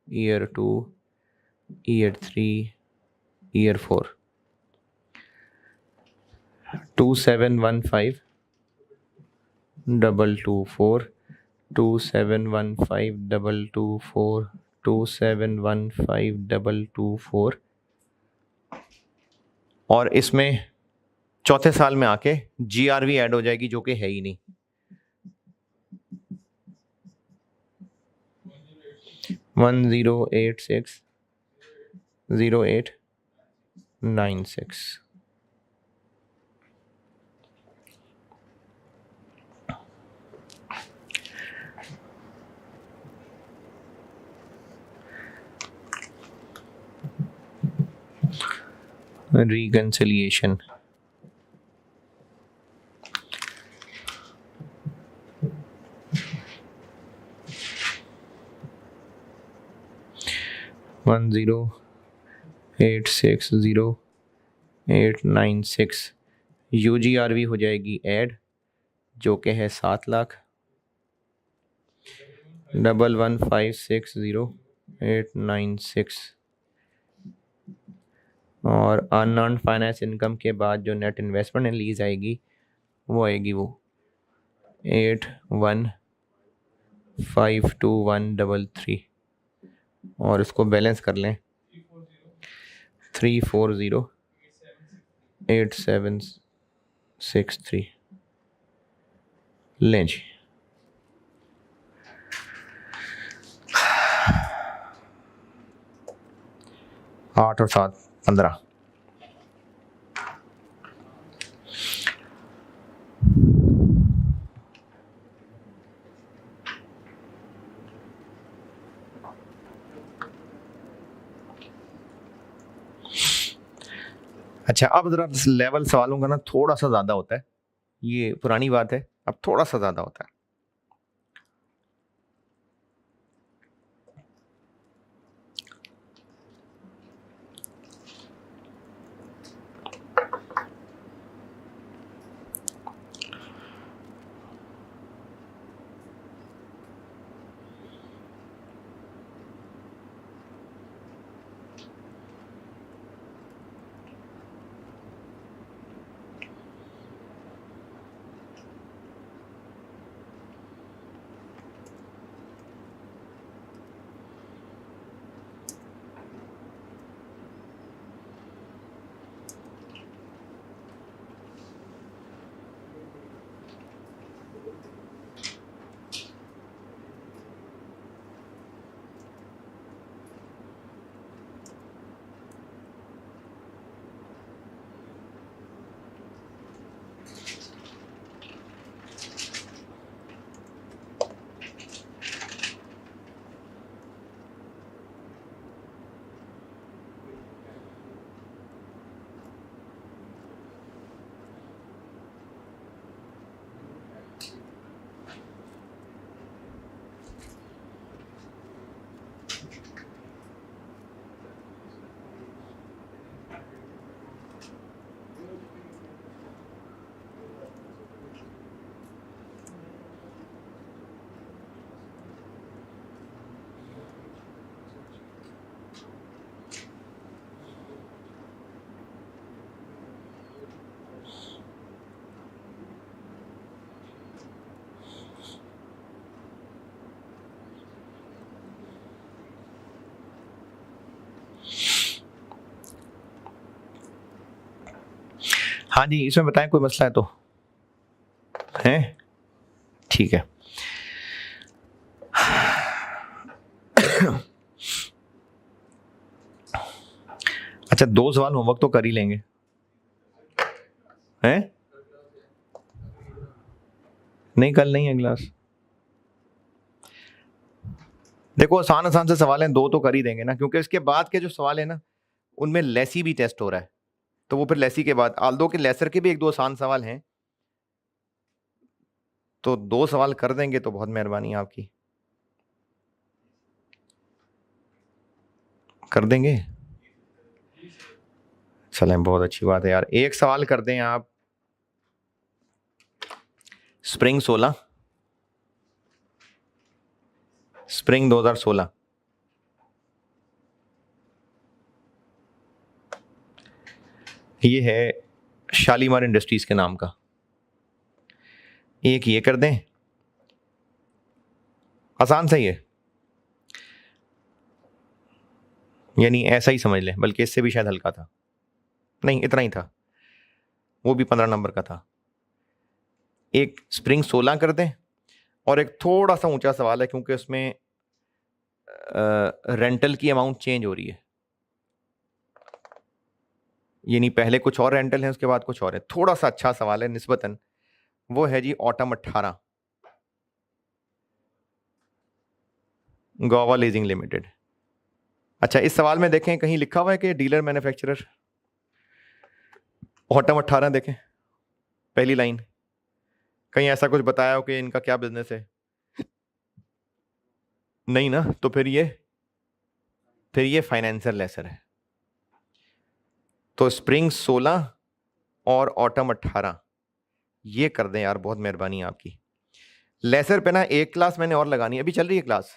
year 2, year 3, year 4। 2715 2715224 2715224 और इसमें चौथे साल में आके जीआरवी ऐड हो जाएगी जो कि है ही नहीं। 10860896। reconciliation। वन 10860896 यूजीआरवी हो जाएगी ऐड जो कि है 7 लाख। 11560896 और अनअर्न्ड फाइनेंस इनकम के बाद जो नेट इन्वेस्टमेंट एंड लीज आएगी वो आएगी वो 81521133 और इसको बैलेंस कर लें 3408763 लें जी। आठ और 7 15। अच्छा अब जरा लेवल सवालों का ना थोड़ा सा ज़्यादा होता है, ये पुरानी बात है, अब थोड़ा सा ज़्यादा होता है। हाँ जी, इसमें बताएं, कोई मसला है तो है? ठीक है। अच्छा, 2 सवाल होमवर्क तो कर ही लेंगे हैं? नहीं, कल नहीं है क्लास। देखो, आसान आसान से सवाल हैं, 2 तो कर ही देंगे ना, क्योंकि इसके बाद के जो सवाल है ना उनमें लेसी भी टेस्ट हो रहा है, तो वो फिर लेसी के बाद, आल्दो के लेसर के भी 1-2 आसान सवाल हैं, तो 2 सवाल कर देंगे तो बहुत मेहरबानी आपकी। कर देंगे? चलें, बहुत अच्छी बात है यार। 1 सवाल कर दें आप, स्प्रिंग 16, स्प्रिंग 2016, ये है शालीमार इंडस्ट्रीज के नाम का। एक ये कर दें, आसान सा ही है, यानी ऐसा ही समझ लें, बल्कि इससे भी शायद हल्का था, नहीं इतना ही था, वो भी 15 नंबर का था। एक स्प्रिंग 16 कर दें, और एक थोड़ा सा ऊंचा सवाल है क्योंकि उसमें रेंटल की अमाउंट चेंज हो रही है, यानी पहले कुछ और रेंटल है, उसके बाद कुछ और है, थोड़ा सा अच्छा सवाल है निस्बतन, वो है जी ऑटम 18, गोवा लीजिंग लिमिटेड। अच्छा, इस सवाल में देखें कहीं लिखा हुआ है कि डीलर मैन्युफैक्चरर, ऑटम 18 देखें पहली लाइन, कहीं ऐसा कुछ बताया हो कि इनका क्या बिजनेस है? नहीं ना, तो फिर ये फाइनेंशियल लेसर है। तो स्प्रिंग 16 और ऑटम 18 ये कर दें यार, बहुत मेहरबानी आपकी। लेसर पे ना एक क्लास मैंने और लगानी है, अभी चल रही है क्लास,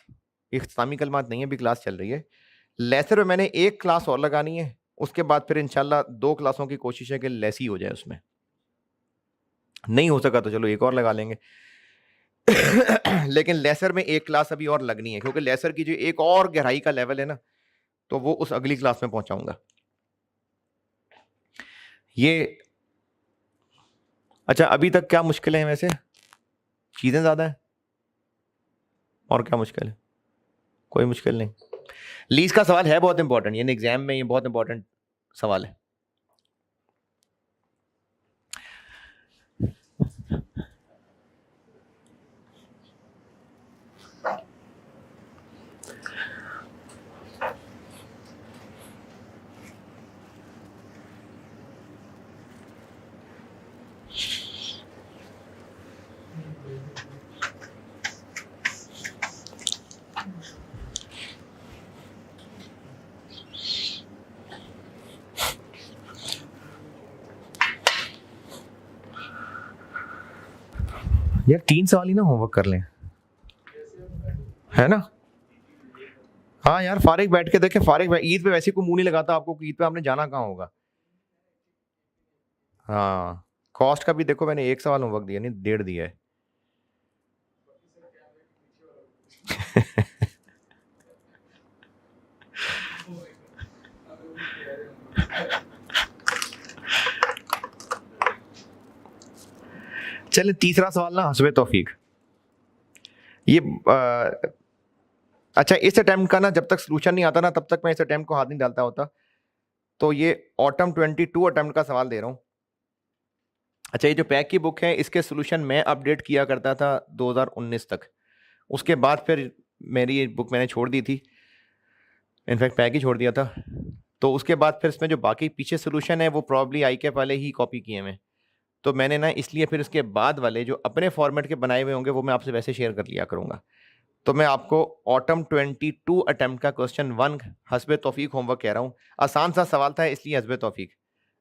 इख्तितामी कलमात नहीं है, अभी क्लास चल रही है। लेसर पे मैंने एक क्लास और लगानी है, उसके बाद फिर इंशाल्लाह 2 क्लासों की कोशिश है कि लेसी हो जाए उसमें, नहीं हो सका तो चलो एक और लगा लेंगे। लेकिन लेसर में एक क्लास अभी और लगनी है, क्योंकि लेसर की जो एक और गहराई का लेवल है ना, तो वो उस अगली क्लास में पहुंचाऊंगा। ये अच्छा, अभी तक क्या मुश्किल है वैसे? चीजें ज्यादा है और क्या मुश्किल है? कोई मुश्किल नहीं। लीज का सवाल है बहुत इंपॉर्टेंट, यानी एग्जाम में ये बहुत इंपॉर्टेंट सवाल है। यार 3 सवाल ही ना होमवर्क कर लें, है ना? हाँ यार, फारिग बैठ के देखे, ईद पे वैसे कोई मुंह नहीं लगाता आपको कि ईद पे आपने जाना कहाँ होगा। हाँ, कॉस्ट का भी देखो, मैंने 1 सवाल होमवर्क दिया, नहीं 1.5 दिया है। चले, तीसरा सवाल ना हस्बे तौफीक, ये अच्छा, इस अटेम्प्ट का ना जब तक सोल्यूशन नहीं आता ना तब तक मैं इस अटेम्प्ट को हाथ नहीं डालता होता, तो ये ऑटम 22 अटेम्प्ट का सवाल दे रहा हूँ। अच्छा, ये जो पैक की बुक है इसके सोल्यूशन मैं अपडेट किया करता था 2019 तक, उसके बाद फिर मेरी ये बुक मैंने छोड़ दी थी, इनफैक्ट पैक ही छोड़ दिया था। तो उसके बाद फिर इसमें जो बाकी पीछे सोल्यूशन है वो प्रॉब्ली आई के वाले ही कॉपी किए मैं, तो मैंने ना इसलिए फिर इसके बाद वाले जो अपने फॉर्मेट के बनाए हुए होंगे वो मैं आपसे वैसे शेयर कर लिया करूँगा। तो मैं आपको ऑटम 22 अटेम्प्ट का क्वेश्चन 1 हस्बे तौफीक होमवर्क कह रहा हूँ। आसान सा सवाल था इसलिए हस्बे तौफीक,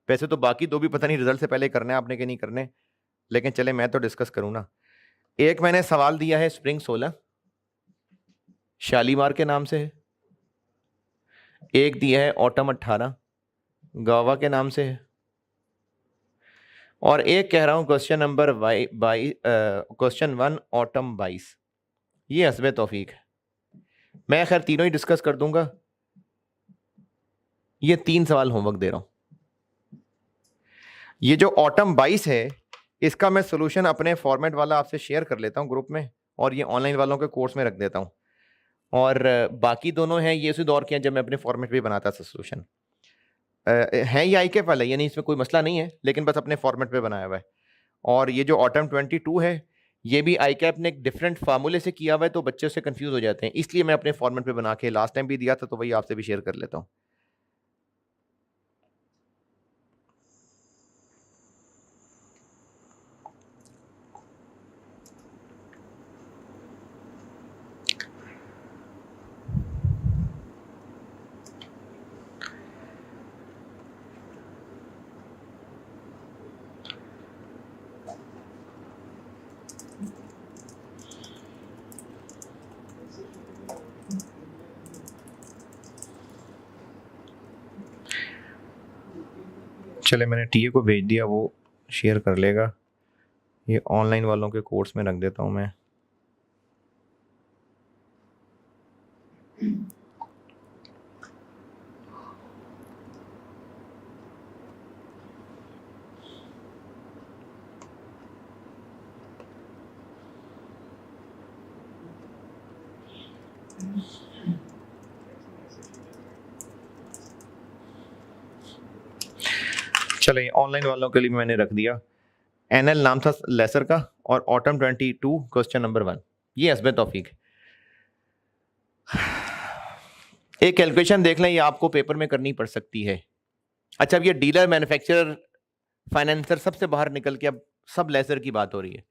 वैसे तो बाकी 2 भी पता नहीं रिजल्ट से पहले करने हैं आपने कि नहीं करने, लेकिन चले मैं तो डिस्कस करूँ ना। एक मैंने सवाल दिया है स्प्रिंग 16 शालीमार के नाम से है, एक दिया है ऑटम 18 गोवा के नाम से है, और एक कह रहा हूँ क्वेश्चन नंबर 1 ऑटम 22, ये हस्बे तौफीक है। मैं खैर तीनों ही डिस्कस कर दूंगा, ये 3 सवाल होमवर्क दे रहा हूं। ये जो ऑटम 22 है, इसका मैं सोल्यूशन अपने फॉर्मेट वाला आपसे शेयर कर लेता हूँ ग्रुप में, और ये ऑनलाइन वालों के कोर्स में रख देता हूँ। और बाकी दोनों हैं ये उसी दौर के हैं जब मैं अपने फॉर्मेट पे बनाता था सोल्यूशन। है ये आई कैप वाला, यानी इसमें कोई मसला नहीं है, लेकिन बस अपने फॉर्मेट पे बनाया हुआ है। और ये जो ऑटम 22 है, ये भी आई कैप ने एक डिफरेंट फार्मूले से किया हुआ है, तो बच्चे उससे कंफ्यूज हो जाते हैं, इसलिए मैं अपने फॉर्मेट पे बना के लास्ट टाइम भी दिया था, तो वही आपसे भी शेयर कर लेता हूँ। चले, मैंने टीए को भेज दिया, वो शेयर कर लेगा। ये ऑनलाइन वालों के कोर्स में रख देता हूँ मैं। चले, ऑनलाइन वालों के लिए मैंने रख दिया। एनएल नाम था लेसर का, और ऑटम 22 क्वेश्चन नंबर 1, ये हस्बे तौफीक। एक कैलकुलेशन देख लें, ये आपको पेपर में करनी पड़ सकती है। अच्छा, अब ये डीलर, मैन्युफैक्चरर, फाइनेंसर सबसे बाहर निकल के अब सब लेसर की बात हो रही है।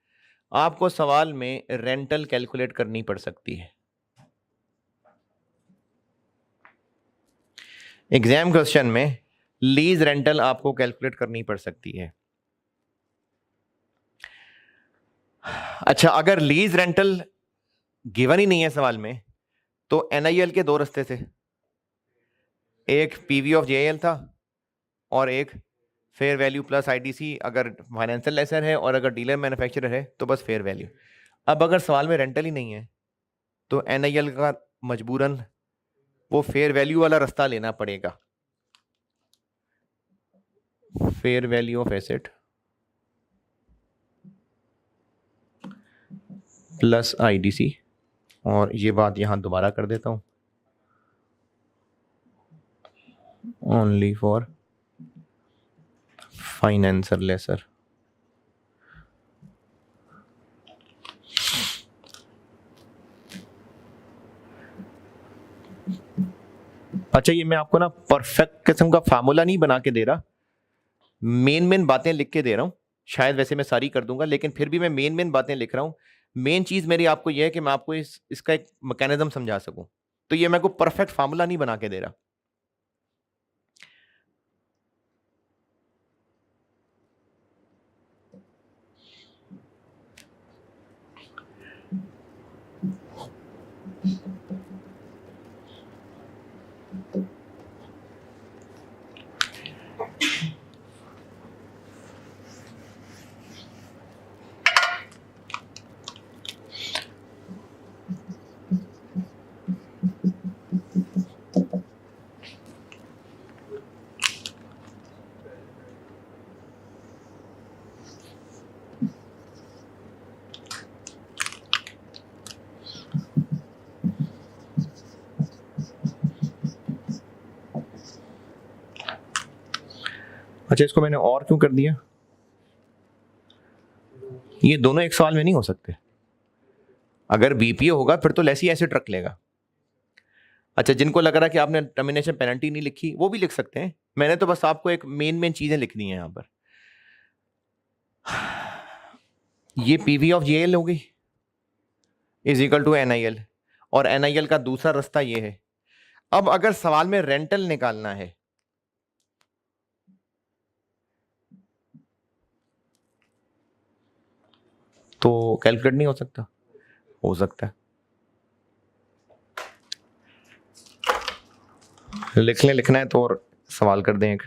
आपको सवाल में रेंटल कैलकुलेट करनी पड़ सकती है। एग्जाम क्वेश्चन में लीज रेंटल आपको कैलकुलेट करनी पड़ सकती है। अच्छा, अगर लीज रेंटल गिवन ही नहीं है सवाल में, तो एनआईएल के दो रास्ते थे, एक पीवी ऑफ जेएल था और एक फेयर वैल्यू प्लस आईडीसी अगर फाइनेंशियल लेसर है, और अगर डीलर मैन्युफैक्चरर है तो बस फेयर वैल्यू। अब अगर सवाल में रेंटल ही नहीं है, तो एनआईएल का मजबूरन वो फेयर वैल्यू वाला रास्ता लेना पड़ेगा। Fair value of asset plus IDC, और ये बात यहां दोबारा कर देता हूं, ओनली फॉर फाइनेंसर लेसर। अच्छा, ये मैं आपको ना परफेक्ट किस्म का फार्मूला नहीं बना के दे रहा, मेन बातें लिख के दे रहा हूं। शायद वैसे मैं सारी कर दूंगा, लेकिन फिर भी मैं मेन बातें लिख रहा हूं। मेन चीज मेरी आपको यह है कि मैं आपको इसका एक मैकेनिज्म समझा सकूं, तो ये मैं को परफेक्ट फार्मूला नहीं बना के दे रहा। अच्छा, इसको मैंने और क्यों कर दिया, ये दोनों एक सवाल में नहीं हो सकते। अगर बीपीओ होगा फिर तो लेसी एसिड रख लेगा। अच्छा, जिनको लग रहा है कि आपने टर्मिनेशन पेनल्टी नहीं लिखी, वो भी लिख सकते हैं। मैंने तो बस आपको एक मेन चीजें लिखनी है यहां पर। ये पीवी ऑफ जेएल होगी इज इक्वल टू एनआईएल, और एनआईएल का दूसरा रास्ता ये है। अब अगर सवाल में रेंटल निकालना है, तो कैलकुलेट नहीं हो सकता? हो सकता है, लिखना है तो और सवाल कर दें एक।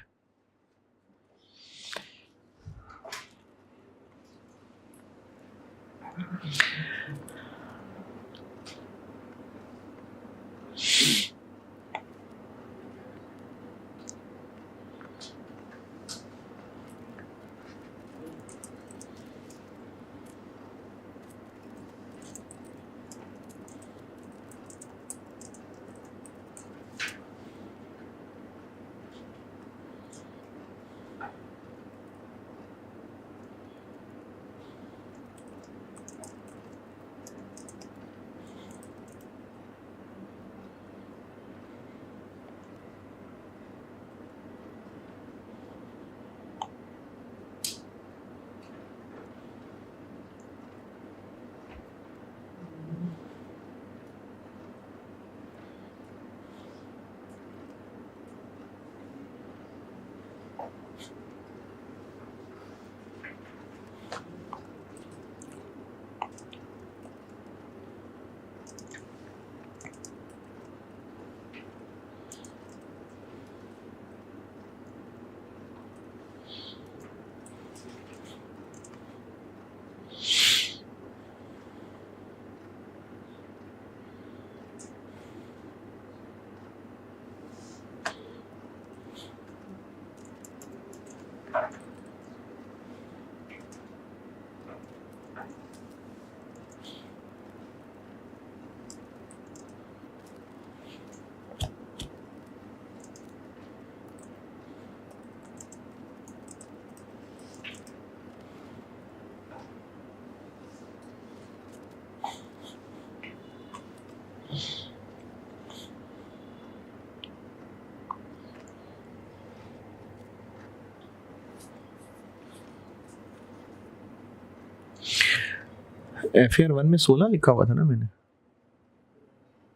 FR1 में 16 लिखा हुआ था ना, मैंने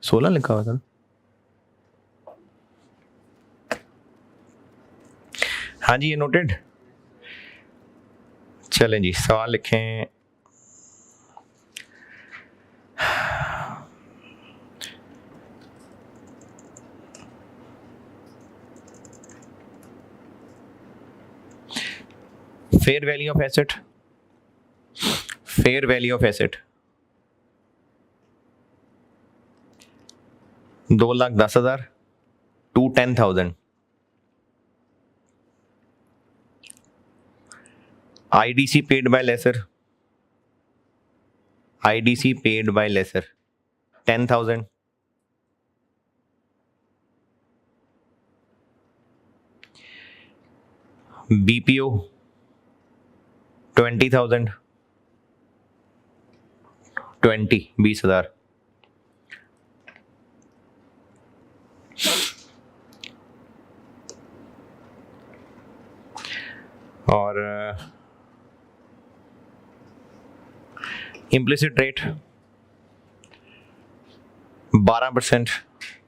16 लिखा हुआ था ना। हाँ जी, ये नोटेड। चलें जी, सवाल लिखें। Fair value of asset, fair value of asset 2,10,000 to 10,000। IDC paid by lesser, IDC paid by lesser 10,000। BPO 20,000, 20,000। और implicit rate 12%,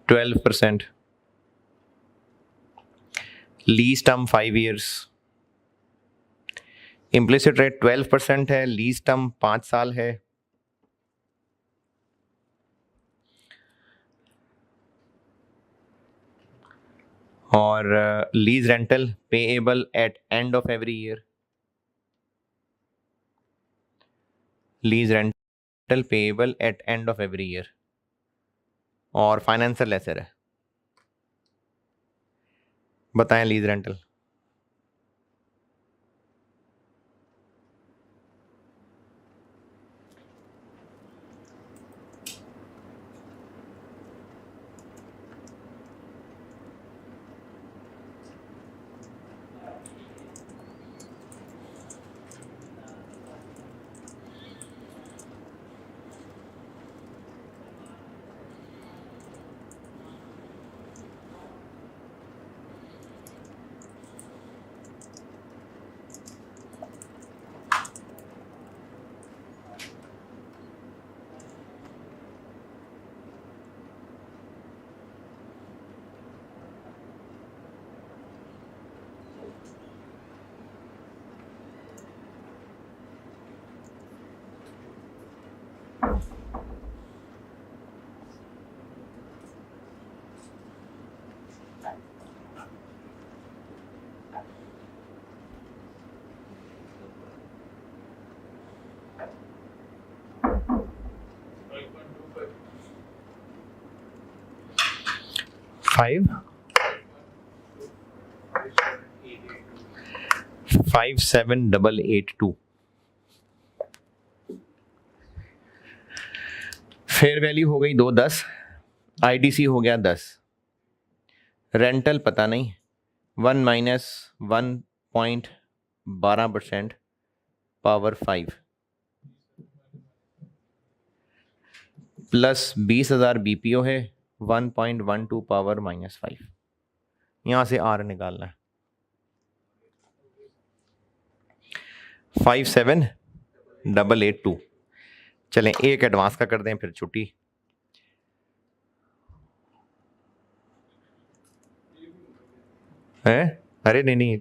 12%। Lease term 5 years। Implicit rate 12% है, लीज टर्म 5 साल है। और lease rental payable eight end of every year. Lease rental payable eight end of every year. और फाइनेंशियल लेसर है। बताएं lease rental. Five 57882। Fair value हो गई 210, IDC हो गया 10, रेंटल पता नहीं 1 माइनस 1.12% पावर 5 प्लस 20,000 BPO है 1.12 पावर -5। यहाँ से R निकालना है। 57882। चलें एक एडवांस का कर दें फिर छुट्टी। है अरे नहीं,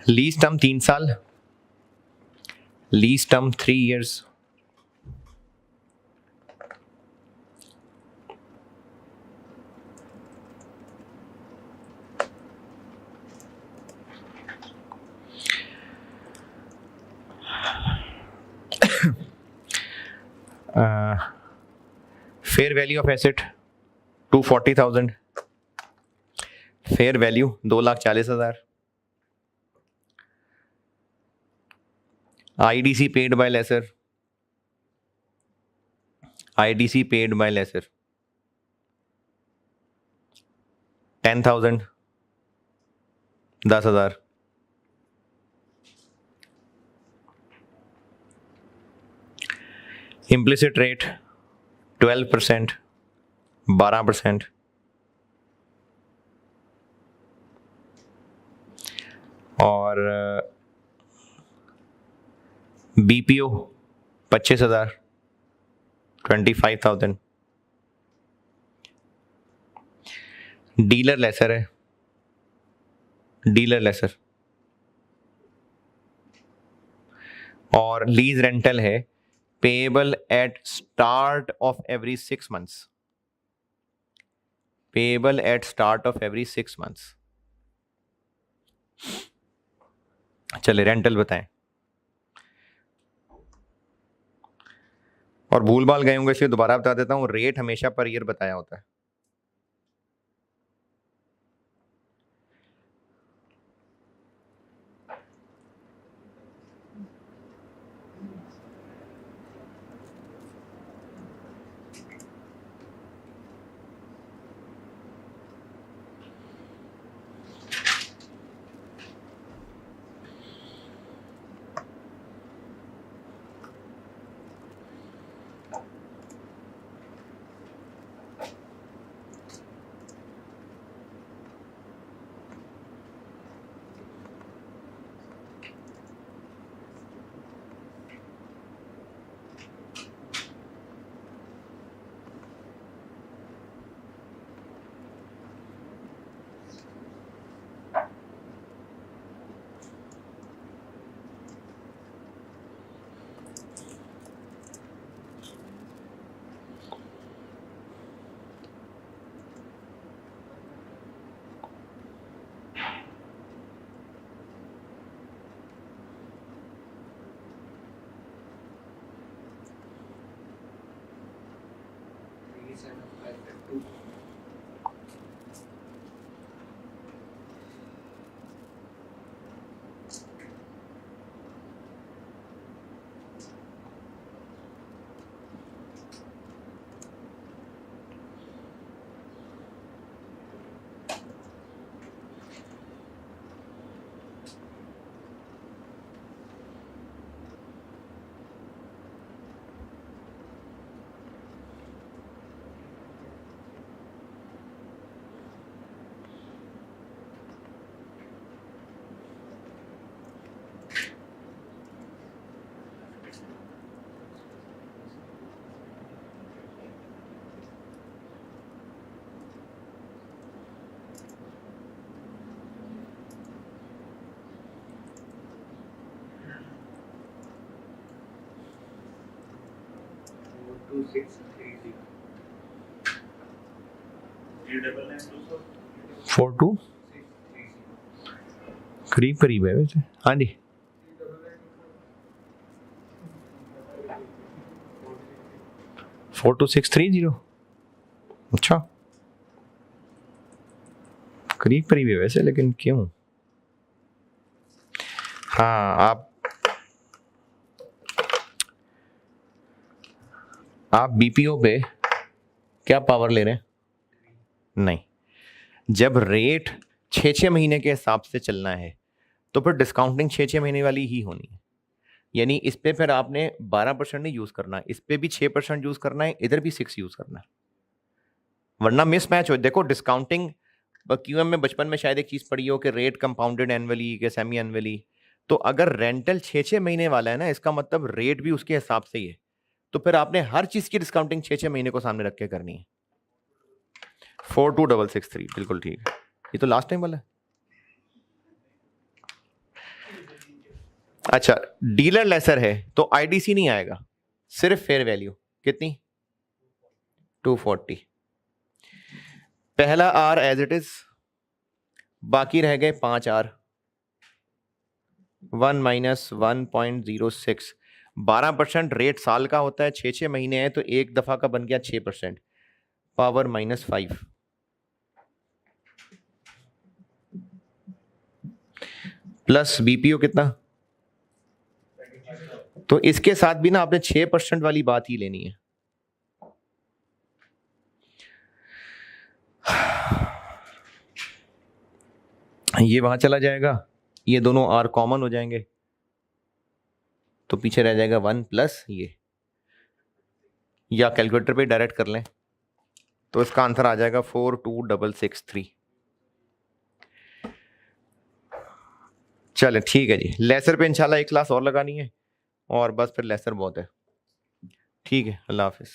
लीज टर्म 3 साल, lease term 3 years। Fair value of asset 240,000। Fair value 2,40,000। IDC paid by lessor, IDC paid by lessor 10,000, 10,000। Implicit rate 12%, 12%। और BPO 25,000, 25,000। डीलर लेसर है, डीलर लेसर। और लीज रेंटल है payable at start of every 6 months, payable at start of every 6 months। चले रेंटल बताएं। और भूल भाल गए होंगे इसलिए दोबारा बता देता हूं, रेट हमेशा पर ईयर बताया होता है। फोर टू करीब करीब है वैसे। हाँ जी, 42630। अच्छा, करीब करीब है वैसे, लेकिन क्यों? हाँ, आप बीपीओ पे क्या पावर ले रहे हैं? नहीं, जब रेट 6 महीने के हिसाब से चलना है तो फिर डिस्काउंटिंग 6 महीने वाली ही होनी है। यानी इस पे फिर आपने 12% नहीं यूज करना, इस पे भी 6% यूज करना है, इधर भी 6 यूज करना है, वरना मिसमैच हो। देखो डिस्काउंटिंग क्यूएम में बचपन में शायद एक चीज पढ़ी हो कि रेट कंपाउंडेड एनुअली के सेमी एनुअली। तो अगर रेंटल 6 महीने वाला है ना, इसका मतलब रेट भी उसके हिसाब से ही है। तो फिर आपने हर चीज की डिस्काउंटिंग 6 महीने को सामने रख के करनी है। 42663 बिल्कुल ठीक है। ये तो लास्ट टाइम वाला है। अच्छा, डीलर लेसर है तो आईडीसी नहीं आएगा, सिर्फ फेयर वैल्यू। कितनी? 240। पहला आर एज इट इज, बाकी रह गए 5 आर। 1 माइनस 1.06। 12% रेट साल का होता है, 6 महीने है तो एक दफा का बन गया 6%, पावर -5। प्लस बीपीओ कितना? तो इसके साथ भी ना आपने 6% वाली बात ही लेनी है। ये वहां चला जाएगा, ये दोनों आर कॉमन हो जाएंगे, तो पीछे रह जाएगा 1 प्लस ये। या कैलकुलेटर पे डायरेक्ट कर लें तो इसका आंसर आ जाएगा 42663। चलें ठीक है जी, लेसर पे इंशाल्लाह एक क्लास और लगानी है और बस फिर लेसर बहुत है। ठीक है, अल्लाह हाफिज़।